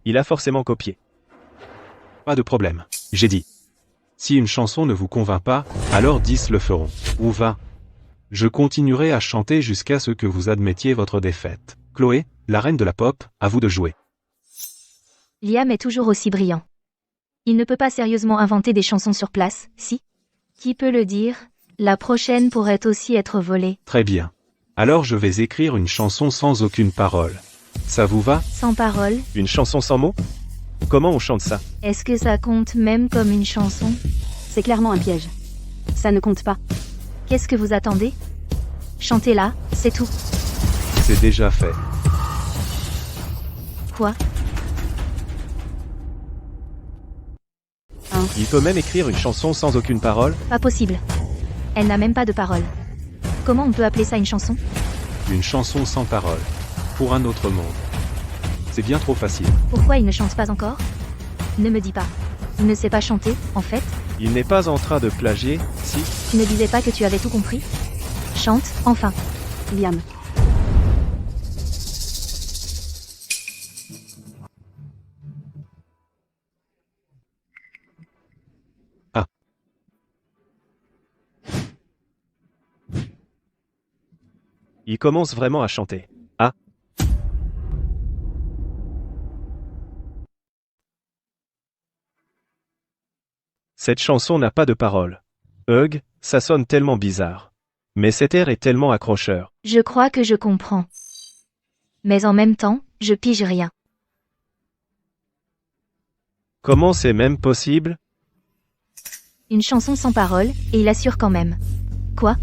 Il a forcément copié. Pas de problème, j'ai dit. Si une chanson ne vous convainc pas, alors 10 le feront. Ou 20. Je continuerai à chanter jusqu'à ce que vous admettiez votre défaite. Chloé, la reine de la pop, à vous de jouer. Liam est toujours aussi brillant. Il ne peut pas sérieusement inventer des chansons sur place, si? Qui peut le dire? La prochaine pourrait aussi être volée. Très bien. Alors je vais écrire une chanson sans aucune parole. Ça vous va? Sans parole? Une chanson sans mots? Comment on chante ça? Est-ce que ça compte même comme une chanson? C'est clairement un piège. Ça ne compte pas. Qu'est-ce que vous attendez? Chantez-la, c'est tout. C'est déjà fait. Quoi? Il peut même écrire une chanson sans aucune parole? Pas possible. Elle n'a même pas de parole. Comment on peut appeler ça une chanson? Une chanson sans parole. Pour un autre monde. C'est bien trop facile. Pourquoi il ne chante pas encore? Ne me dis pas. Il ne sait pas chanter, en fait? Il n'est pas en train de plagier, si? Tu ne disais pas que tu avais tout compris? Chante, enfin. Liam. Ah. Il commence vraiment à chanter. Ah. Cette chanson n'a pas de paroles. Ça sonne tellement bizarre. Mais cet air est tellement accrocheur. Je crois que je comprends. Mais en même temps, je pige rien. Comment c'est même possible? Une chanson sans parole, et il assure quand même. Quoi?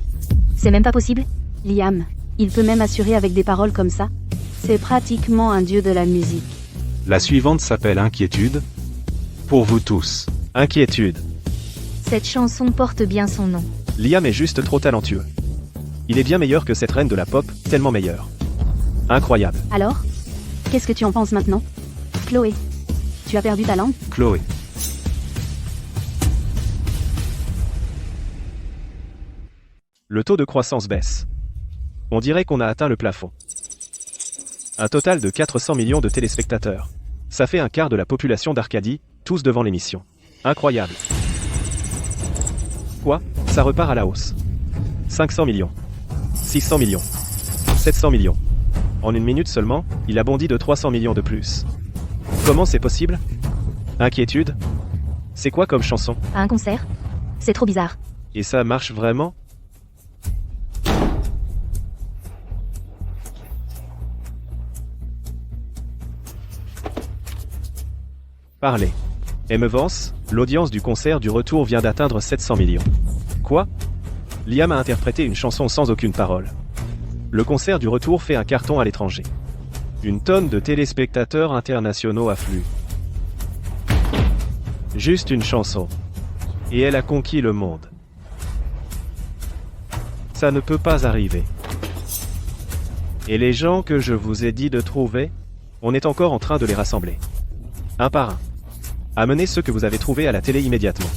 C'est même pas possible? Liam, il peut même assurer avec des paroles comme ça. C'est pratiquement un dieu de la musique. La suivante s'appelle Inquiétude. Pour vous tous. Inquiétude. Cette chanson porte bien son nom. Liam est juste trop talentueux. Il est bien meilleur que cette reine de la pop, tellement meilleur. Incroyable. Alors? Qu'est-ce que tu en penses maintenant? Chloé, tu as perdu ta langue? Chloé. Le taux de croissance baisse. On dirait qu'on a atteint le plafond. Un total de 400 millions de téléspectateurs. Ça fait un quart de la population d'Arcadie, tous devant l'émission. Incroyable. Quoi? Ça repart à la hausse. 500 millions. 600 millions. 700 millions. En une minute seulement, il a bondi de 300 millions de plus. Comment c'est possible? Inquiétude? C'est quoi comme chanson? À un concert? C'est trop bizarre. Et ça marche vraiment? Parlez. Vance, l'audience du concert du retour vient d'atteindre 700 millions. Quoi? Liam a interprété une chanson sans aucune parole. Le concert du retour fait un carton à l'étranger. Une tonne de téléspectateurs internationaux affluent. Juste une chanson. Et elle a conquis le monde. Ça ne peut pas arriver. Et les gens que je vous ai dit de trouver, on est encore en train de les rassembler. Un par un. Amenez ceux que vous avez trouvés à la télé immédiatement.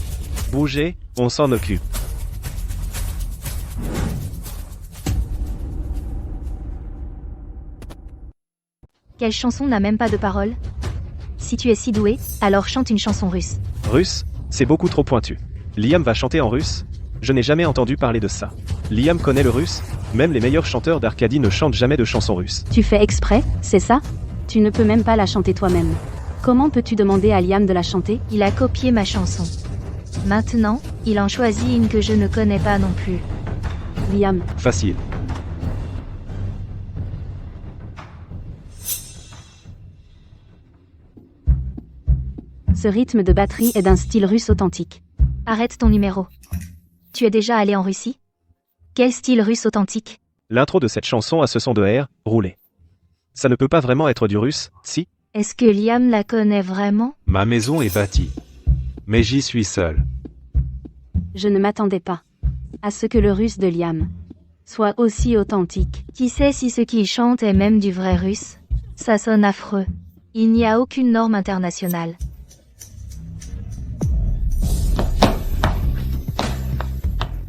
Bougez, on s'en occupe. Quelle chanson n'a même pas de paroles? Si tu es si doué, alors chante une chanson russe. Russe, c'est beaucoup trop pointu. Liam va chanter en russe? Je n'ai jamais entendu parler de ça. Liam connaît le russe? Même les meilleurs chanteurs d'Arcadie ne chantent jamais de chansons russes. Tu fais exprès, c'est ça? Tu ne peux même pas la chanter toi-même. Comment peux-tu demander à Liam de la chanter? Il a copié ma chanson. Maintenant, il en choisit une que je ne connais pas non plus. Liam, Facile. ce rythme de batterie est d'un style russe authentique. Arrête ton numéro. Tu es déjà allé en Russie? Quel style russe authentique? L'intro de cette chanson a ce son de R, roulé. Ça ne peut pas vraiment être du russe, si? Est-ce que Liam la connaît vraiment? Ma maison est bâtie. Mais j'y suis seul. Je ne m'attendais pas à ce que le russe de Liam soit aussi authentique. Qui sait si ce qu'il chante est même du vrai russe? Ça sonne affreux. Il n'y a aucune norme internationale.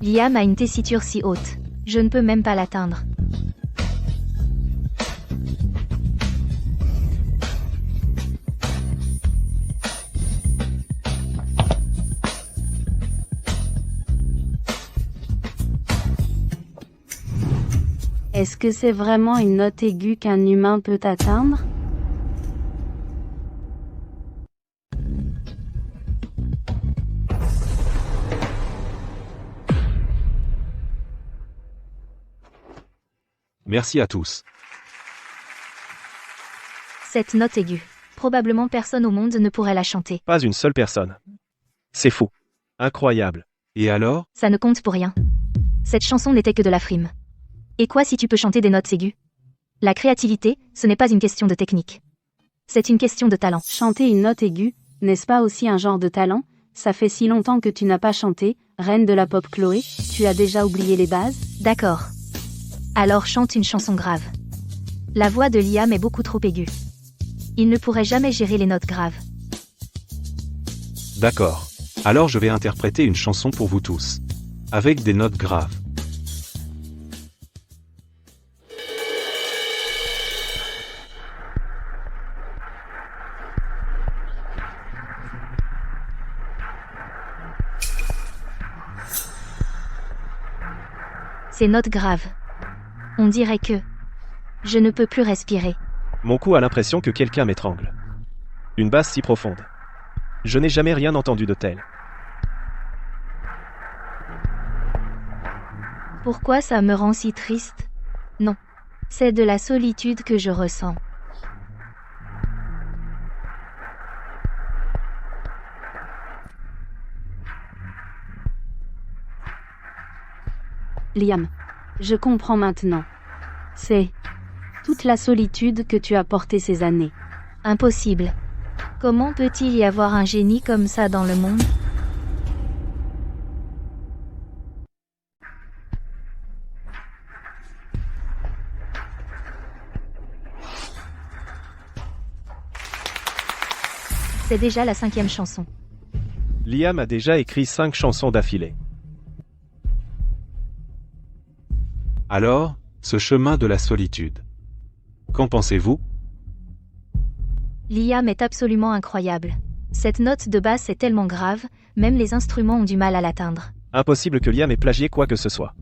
Liam a une tessiture si haute. Je ne peux même pas l'atteindre. Est-ce que c'est vraiment une note aiguë qu'un humain peut atteindre? Merci à tous. Cette note aiguë. Probablement personne au monde ne pourrait la chanter. Pas une seule personne. C'est fou. Incroyable. Et alors? Ça ne compte pour rien. Cette chanson n'était que de la frime. Et quoi si tu peux chanter des notes aiguës? La créativité, ce n'est pas une question de technique. C'est une question de talent. Chanter une note aiguë, n'est-ce pas aussi un genre de talent? Ça fait si longtemps que tu n'as pas chanté, reine de la pop Chloé, tu as déjà oublié les bases? D'accord. Alors chante une chanson grave. La voix de Liam est beaucoup trop aiguë. Il ne pourrait jamais gérer les notes graves. D'accord. Alors je vais interpréter une chanson pour vous tous. Avec des notes graves. Ces notes graves. On dirait que... Je ne peux plus respirer. Mon cou a l'impression que quelqu'un m'étrangle. Une basse si profonde. Je n'ai jamais rien entendu de tel. Pourquoi ça me rend si triste? Non. C'est de la solitude que je ressens. Liam, je comprends maintenant. C'est toute la solitude que tu as portée ces années. Impossible. Comment peut-il y avoir un génie comme ça dans le monde? C'est déjà la 5e chanson. Liam a déjà écrit 5 chansons d'affilée. Alors, ce chemin de la solitude. Qu'en pensez-vous? Liam est absolument incroyable. Cette note de basse est tellement grave, même les instruments ont du mal à l'atteindre. Impossible que Liam ait plagié quoi que ce soit.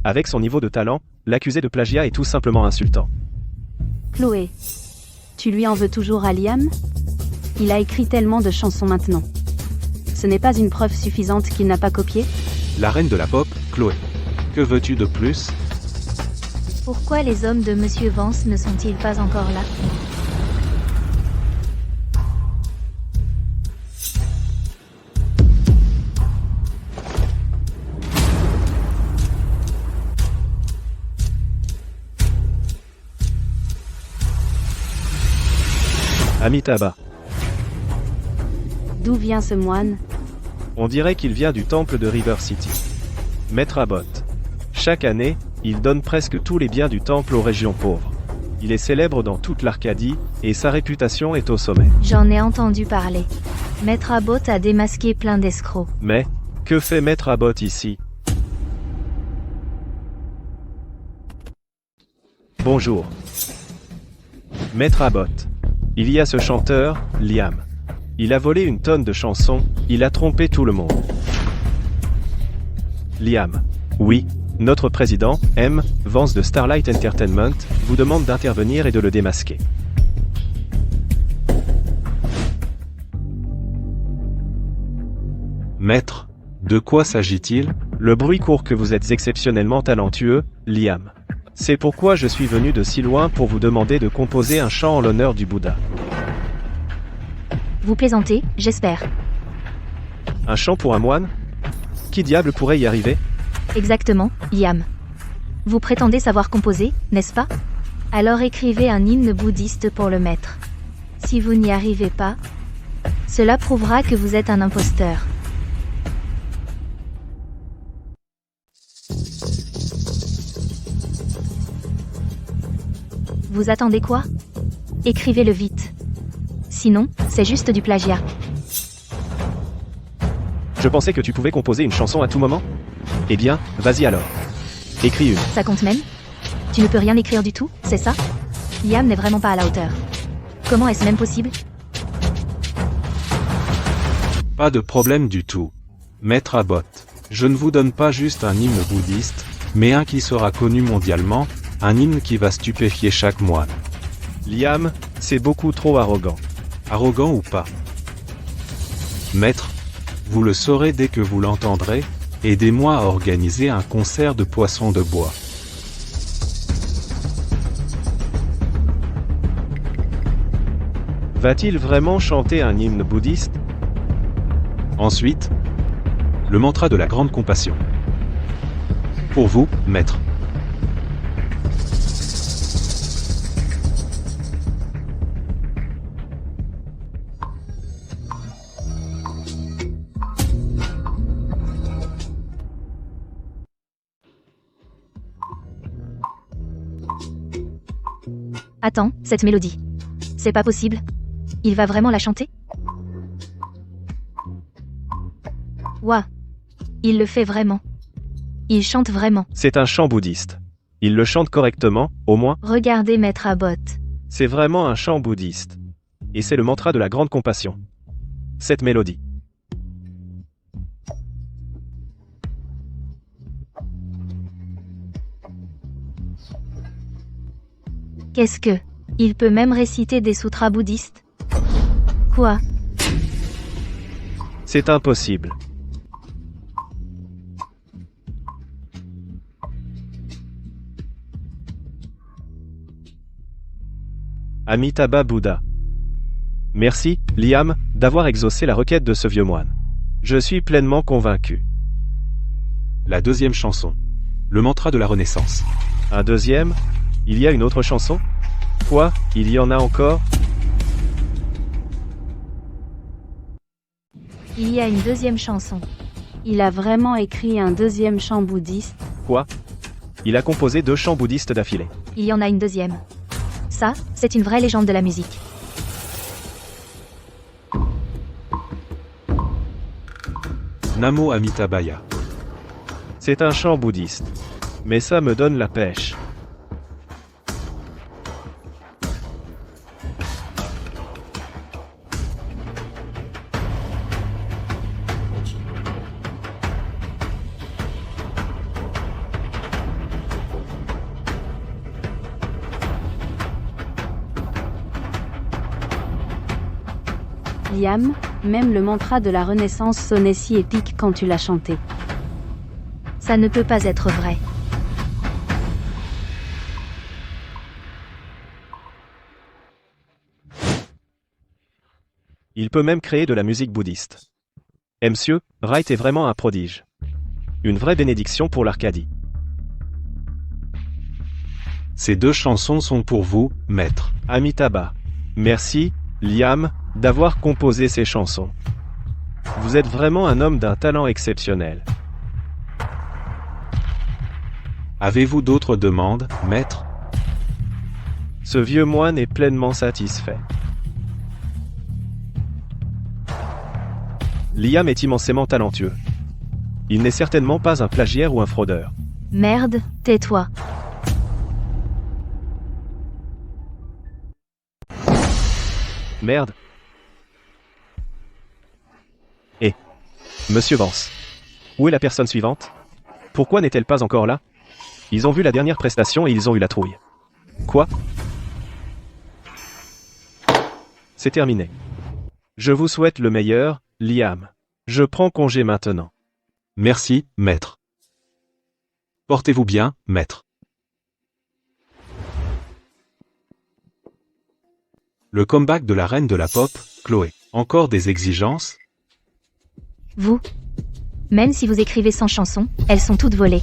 Avec son niveau de talent, l'accuser de plagiat est tout simplement insultant. Chloé, tu lui en veux toujours à Liam? Il a écrit tellement de chansons maintenant. Ce n'est pas une preuve suffisante qu'il n'a pas copié? La reine de la pop, Chloé. Que veux-tu de plus? Pourquoi les hommes de Monsieur Vance ne sont-ils pas encore là? Amitabha. D'où vient ce moine? On dirait qu'il vient du temple de River City. Maître Abbott. Chaque année, il donne presque tous les biens du temple aux régions pauvres. Il est célèbre dans toute l'Arcadie, et sa réputation est au sommet. J'en ai entendu parler. Maître Abbott a démasqué plein d'escrocs. Mais, que fait Maître Abbott ici? Bonjour. Maître Abbott. Il y a ce chanteur, Liam. Il a volé une tonne de chansons, il a trompé tout le monde. Liam. Oui, notre président, M. Vance de Starlight Entertainment, vous demande d'intervenir et de le démasquer. Maître, de quoi s'agit-il? Le bruit court que vous êtes exceptionnellement talentueux, Liam. C'est pourquoi je suis venu de si loin pour vous demander de composer un chant en l'honneur du Bouddha. Vous plaisantez, j'espère. Un chant pour un moine? Qui diable pourrait y arriver? Exactement, Liam. Vous prétendez savoir composer, n'est-ce pas? Alors écrivez un hymne bouddhiste pour le maître. Si vous n'y arrivez pas, cela prouvera que vous êtes un imposteur. Vous attendez quoi? Écrivez-le vite. Sinon, c'est juste du plagiat. Je pensais que tu pouvais composer une chanson à tout moment? Eh bien, vas-y alors. Écris une. Ça compte même? Tu ne peux rien écrire du tout, c'est ça? Liam n'est vraiment pas à la hauteur. Comment est-ce même possible? Pas de problème du tout. Maître Abbott, je ne vous donne pas juste un hymne bouddhiste, mais un qui sera connu mondialement, un hymne qui va stupéfier chaque moine. Liam, c'est beaucoup trop arrogant. Arrogant ou pas? Maître, vous le saurez dès que vous l'entendrez, aidez-moi à organiser un concert de poissons de bois. Va-t-il vraiment chanter un hymne bouddhiste? Ensuite, le mantra de la grande compassion. Pour vous, maître. Attends, cette mélodie. C'est pas possible. Il va vraiment la chanter? Ouah. Il le fait vraiment. Il chante vraiment. C'est un chant bouddhiste. Il le chante correctement, au moins. Regardez Maître Abbott. C'est vraiment un chant bouddhiste. Et c'est le mantra de la grande compassion. Cette mélodie. Qu'est-ce que... Il peut même réciter des sutras bouddhistes? Quoi? C'est impossible. Amitabha Bouddha. Merci, Liam, d'avoir exaucé la requête de ce vieux moine. Je suis pleinement convaincu. La deuxième chanson. Le mantra de la Renaissance. Un deuxième? Il y a une autre chanson? Quoi? Il y en a encore? Il y a une deuxième chanson. Il a vraiment écrit un deuxième chant bouddhiste. Quoi? Il a composé 2 chants bouddhistes d'affilée. Il y en a une deuxième. Ça, c'est une vraie légende de la musique. Namo Amitabhaya. C'est un chant bouddhiste. Mais ça me donne la pêche. Liam, même le mantra de la Renaissance sonnait si épique quand tu l'as chanté. Ça ne peut pas être vrai. Il peut même créer de la musique bouddhiste. Monsieur, Wright est vraiment un prodige. Une vraie bénédiction pour l'Arcadie. Ces 2 chansons sont pour vous, maître. Amitabha. Merci, Liam, d'avoir composé ces chansons. Vous êtes vraiment un homme d'un talent exceptionnel. Avez-vous d'autres demandes, maître? Ce vieux moine est pleinement satisfait. Liam est immensément talentueux. Il n'est certainement pas un plagiaire ou un fraudeur. Merde, tais-toi. Merde. Monsieur Vance. Où est la personne suivante? Pourquoi n'est-elle pas encore là? Ils ont vu la dernière prestation et ils ont eu la trouille. Quoi? C'est terminé. Je vous souhaite le meilleur, Liam. Je prends congé maintenant. Merci, maître. Portez-vous bien, maître. Le comeback de la reine de la pop, Chloé. Encore des exigences? Vous. Même si vous écrivez 100 chansons, elles sont toutes volées.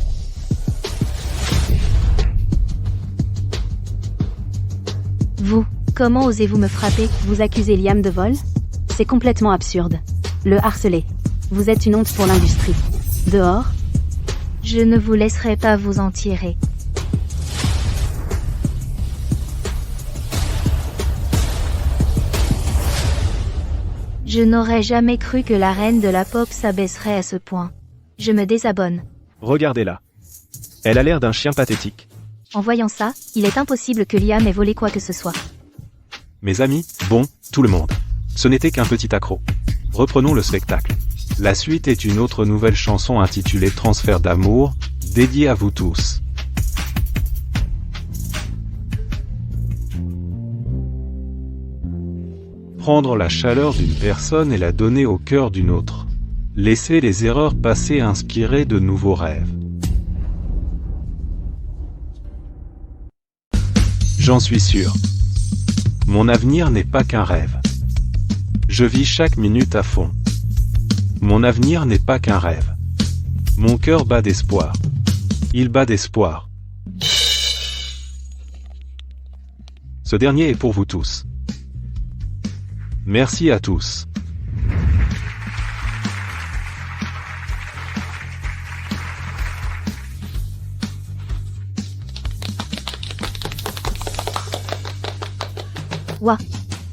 Vous. Comment osez-vous me frapper? Vous accusez Liam de vol? C'est complètement absurde. Le harceler. Vous êtes une honte pour l'industrie. Dehors? Je ne vous laisserai pas vous en tirer. Je n'aurais jamais cru que la reine de la pop s'abaisserait à ce point. Je me désabonne. Regardez-la. Elle a l'air d'un chien pathétique. En voyant ça, il est impossible que Liam ait volé quoi que ce soit. Mes amis, bon, tout le monde. Ce n'était qu'un petit accroc. Reprenons le spectacle. La suite est une autre nouvelle chanson intitulée Transfert d'amour, dédiée à vous tous. Prendre la chaleur d'une personne et la donner au cœur d'une autre. Laisser les erreurs passées inspirer de nouveaux rêves. J'en suis sûr. Mon avenir n'est pas qu'un rêve. Je vis chaque minute à fond. Mon avenir n'est pas qu'un rêve. Mon cœur bat d'espoir. Il bat d'espoir. Ce dernier est pour vous tous. Merci à tous. Ouah.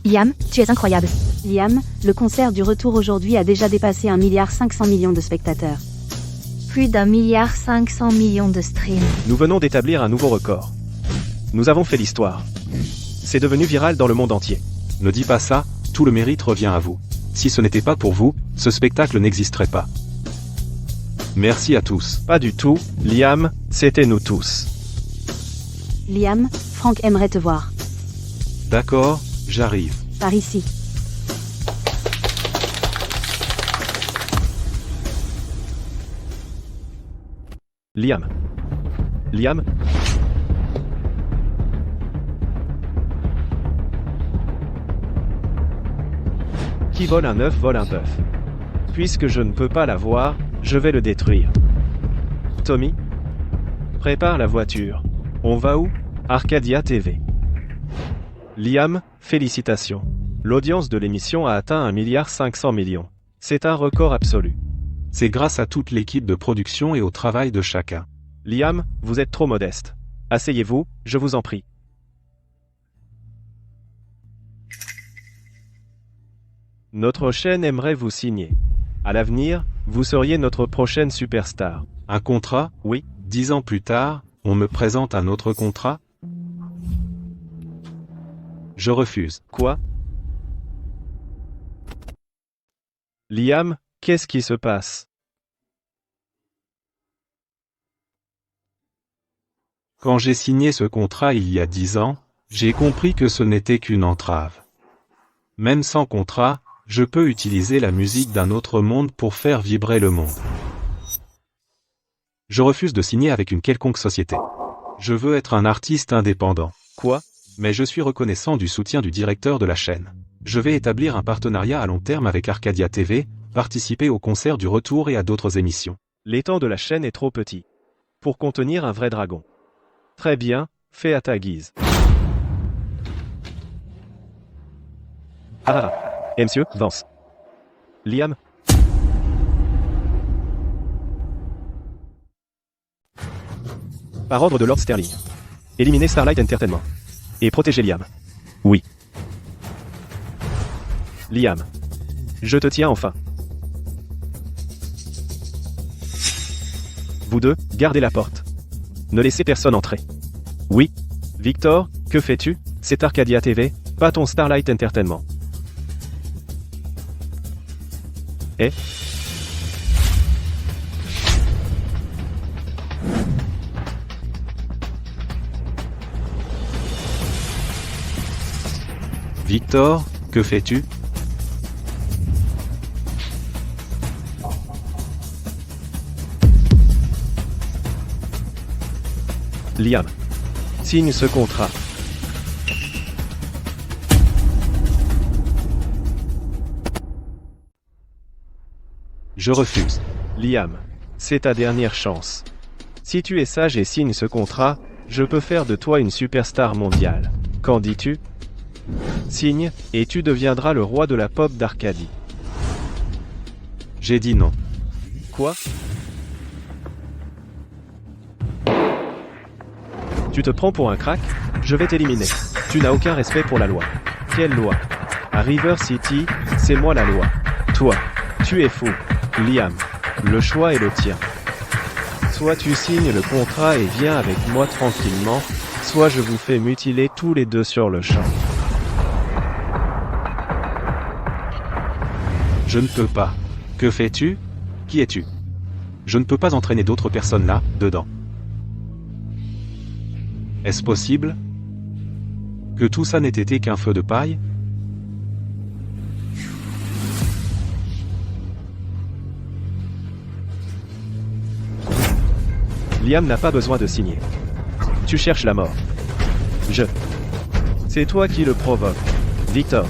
Liam, tu es incroyable. Liam, le concert du retour aujourd'hui a déjà dépassé 1,5 milliard de spectateurs. Plus d'1,5 milliard de streams. Nous venons d'établir un nouveau record. Nous avons fait l'histoire. C'est devenu viral dans le monde entier. Ne dis pas ça, tout le mérite revient à vous. Si ce n'était pas pour vous, ce spectacle n'existerait pas. Merci à tous. Pas du tout, Liam, c'était nous tous. Liam, Franck aimerait te voir. D'accord, j'arrive. Par ici. Liam. Liam. Qui vole un œuf vole un bœuf. Puisque je ne peux pas l'avoir, je vais le détruire. Tommy, prépare la voiture. On va où? Arcadia TV. Liam, félicitations. L'audience de l'émission a atteint 1,5 milliard. C'est un record absolu. C'est grâce à toute l'équipe de production et au travail de chacun. Liam, vous êtes trop modeste. Asseyez-vous, je vous en prie. Notre chaîne aimerait vous signer. À l'avenir, vous seriez notre prochaine superstar. Un contrat? Oui. 10 ans plus tard, on me présente un autre contrat? Je refuse. Quoi? Liam, qu'est-ce qui se passe? Quand j'ai signé ce contrat il y a 10 ans, j'ai compris que ce n'était qu'une entrave. Même sans contrat, je peux utiliser la musique d'un autre monde pour faire vibrer le monde. Je refuse de signer avec une quelconque société. Je veux être un artiste indépendant. Quoi? Mais je suis reconnaissant du soutien du directeur de la chaîne. Je vais établir un partenariat à long terme avec Arcadia TV, participer au concert du retour et à d'autres émissions. L'étang de la chaîne est trop petit pour contenir un vrai dragon. Très bien, fais à ta guise. Ah, et monsieur, Vance. Liam. Par ordre de Lord Sterling. Éliminez Starlight Entertainment. Et protégez Liam. Oui. Liam. Je te tiens enfin. Vous deux, gardez la porte. Ne laissez personne entrer. Oui. Victor, que fais-tu? C'est Arcadia TV, pas ton Starlight Entertainment. Eh? Victor, que fais-tu? Liam. Signe ce contrat. Je refuse. Liam. C'est ta dernière chance. Si tu es sage et signes ce contrat, je peux faire de toi une superstar mondiale. Qu'en dis-tu? Signe, et tu deviendras le roi de la pop d'Arcadie. J'ai dit non. Quoi? Tu te prends pour un crack? Je vais t'éliminer. Tu n'as aucun respect pour la loi. Quelle loi? À River City, c'est moi la loi. Toi, tu es fou. Liam, le choix est le tien. Soit tu signes le contrat et viens avec moi tranquillement, soit je vous fais mutiler tous les deux sur le champ. Je ne peux pas. Que fais-tu? Qui es-tu? Je ne peux pas entraîner d'autres personnes là, dedans. Est-ce possible? Que tout ça n'ait été qu'un feu de paille? Liam n'a pas besoin de signer. Tu cherches la mort. C'est toi qui le provoque. Victor.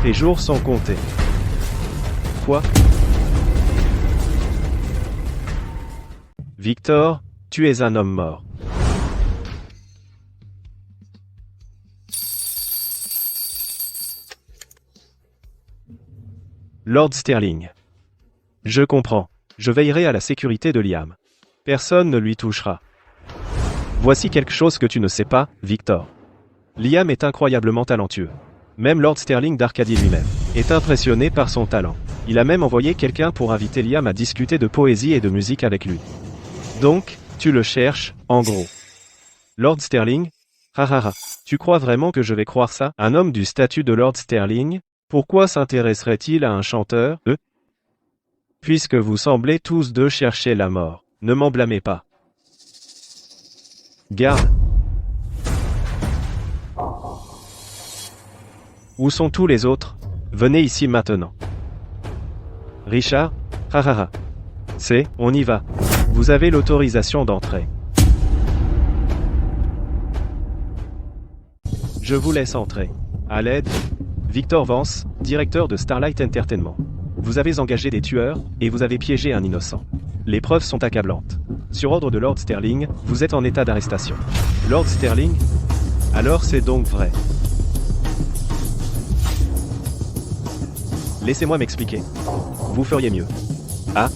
Tes jours sont comptés. Quoi? Victor, tu es un homme mort. Lord Sterling. Je comprends. Je veillerai à la sécurité de Liam. Personne ne lui touchera. Voici quelque chose que tu ne sais pas, Victor. Liam est incroyablement talentueux. Même Lord Sterling d'Arcadie lui-même est impressionné par son talent. Il a même envoyé quelqu'un pour inviter Liam à discuter de poésie et de musique avec lui. Donc, tu le cherches, en gros. Lord Sterling? Hahaha. Tu crois vraiment que je vais croire ça? Un homme du statut de Lord Sterling? Pourquoi s'intéresserait-il à un chanteur? Puisque vous semblez tous deux chercher la mort. Ne m'en blâmez pas. Garde. Où sont tous les autres? Venez ici maintenant. Richard? Hahaha. On y va. Vous avez l'autorisation d'entrer. Je vous laisse entrer. À l'aide. Victor Vance, directeur de Starlight Entertainment. Vous avez engagé des tueurs, et vous avez piégé un innocent. Les preuves sont accablantes. Sur ordre de Lord Sterling, vous êtes en état d'arrestation. Lord Sterling? Alors c'est donc vrai. Laissez-moi m'expliquer. Vous feriez mieux. Ah?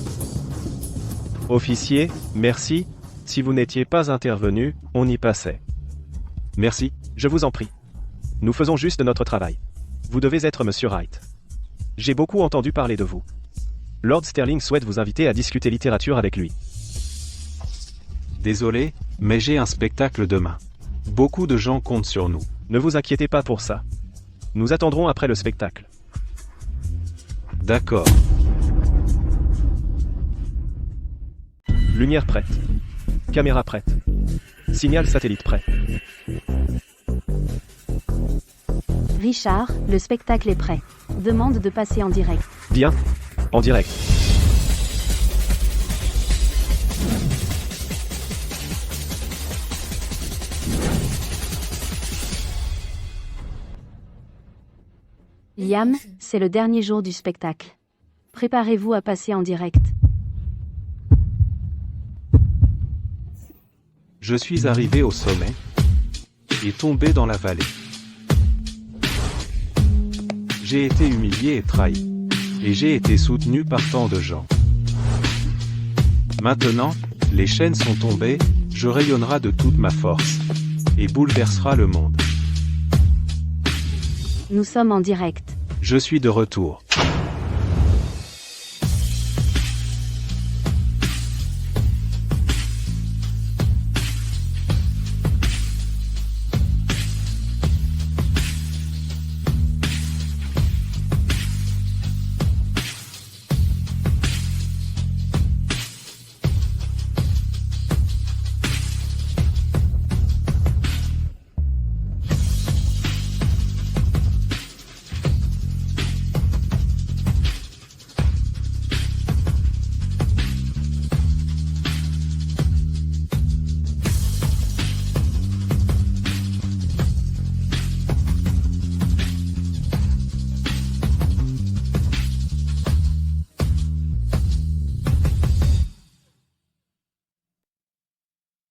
Officier, merci. Si vous n'étiez pas intervenu, on y passait. Merci. Je vous en prie. Nous faisons juste notre travail. Vous devez être Monsieur Wright. J'ai beaucoup entendu parler de vous. Lord Sterling souhaite vous inviter à discuter littérature avec lui. Désolé, mais j'ai un spectacle demain. Beaucoup de gens comptent sur nous. Ne vous inquiétez pas pour ça. Nous attendrons après le spectacle. D'accord. Lumière prête. Caméra prête. Signal satellite prêt. Richard, le spectacle est prêt. Demande de passer en direct. Bien. En direct. Liam, c'est le dernier jour du spectacle. Préparez-vous à passer en direct. Je suis arrivé au sommet et tombé dans la vallée. J'ai été humilié et trahi. Et j'ai été soutenu par tant de gens. Maintenant, les chaînes sont tombées, je rayonnerai de toute ma force. Et bouleversera le monde. Nous sommes en direct. Je suis de retour.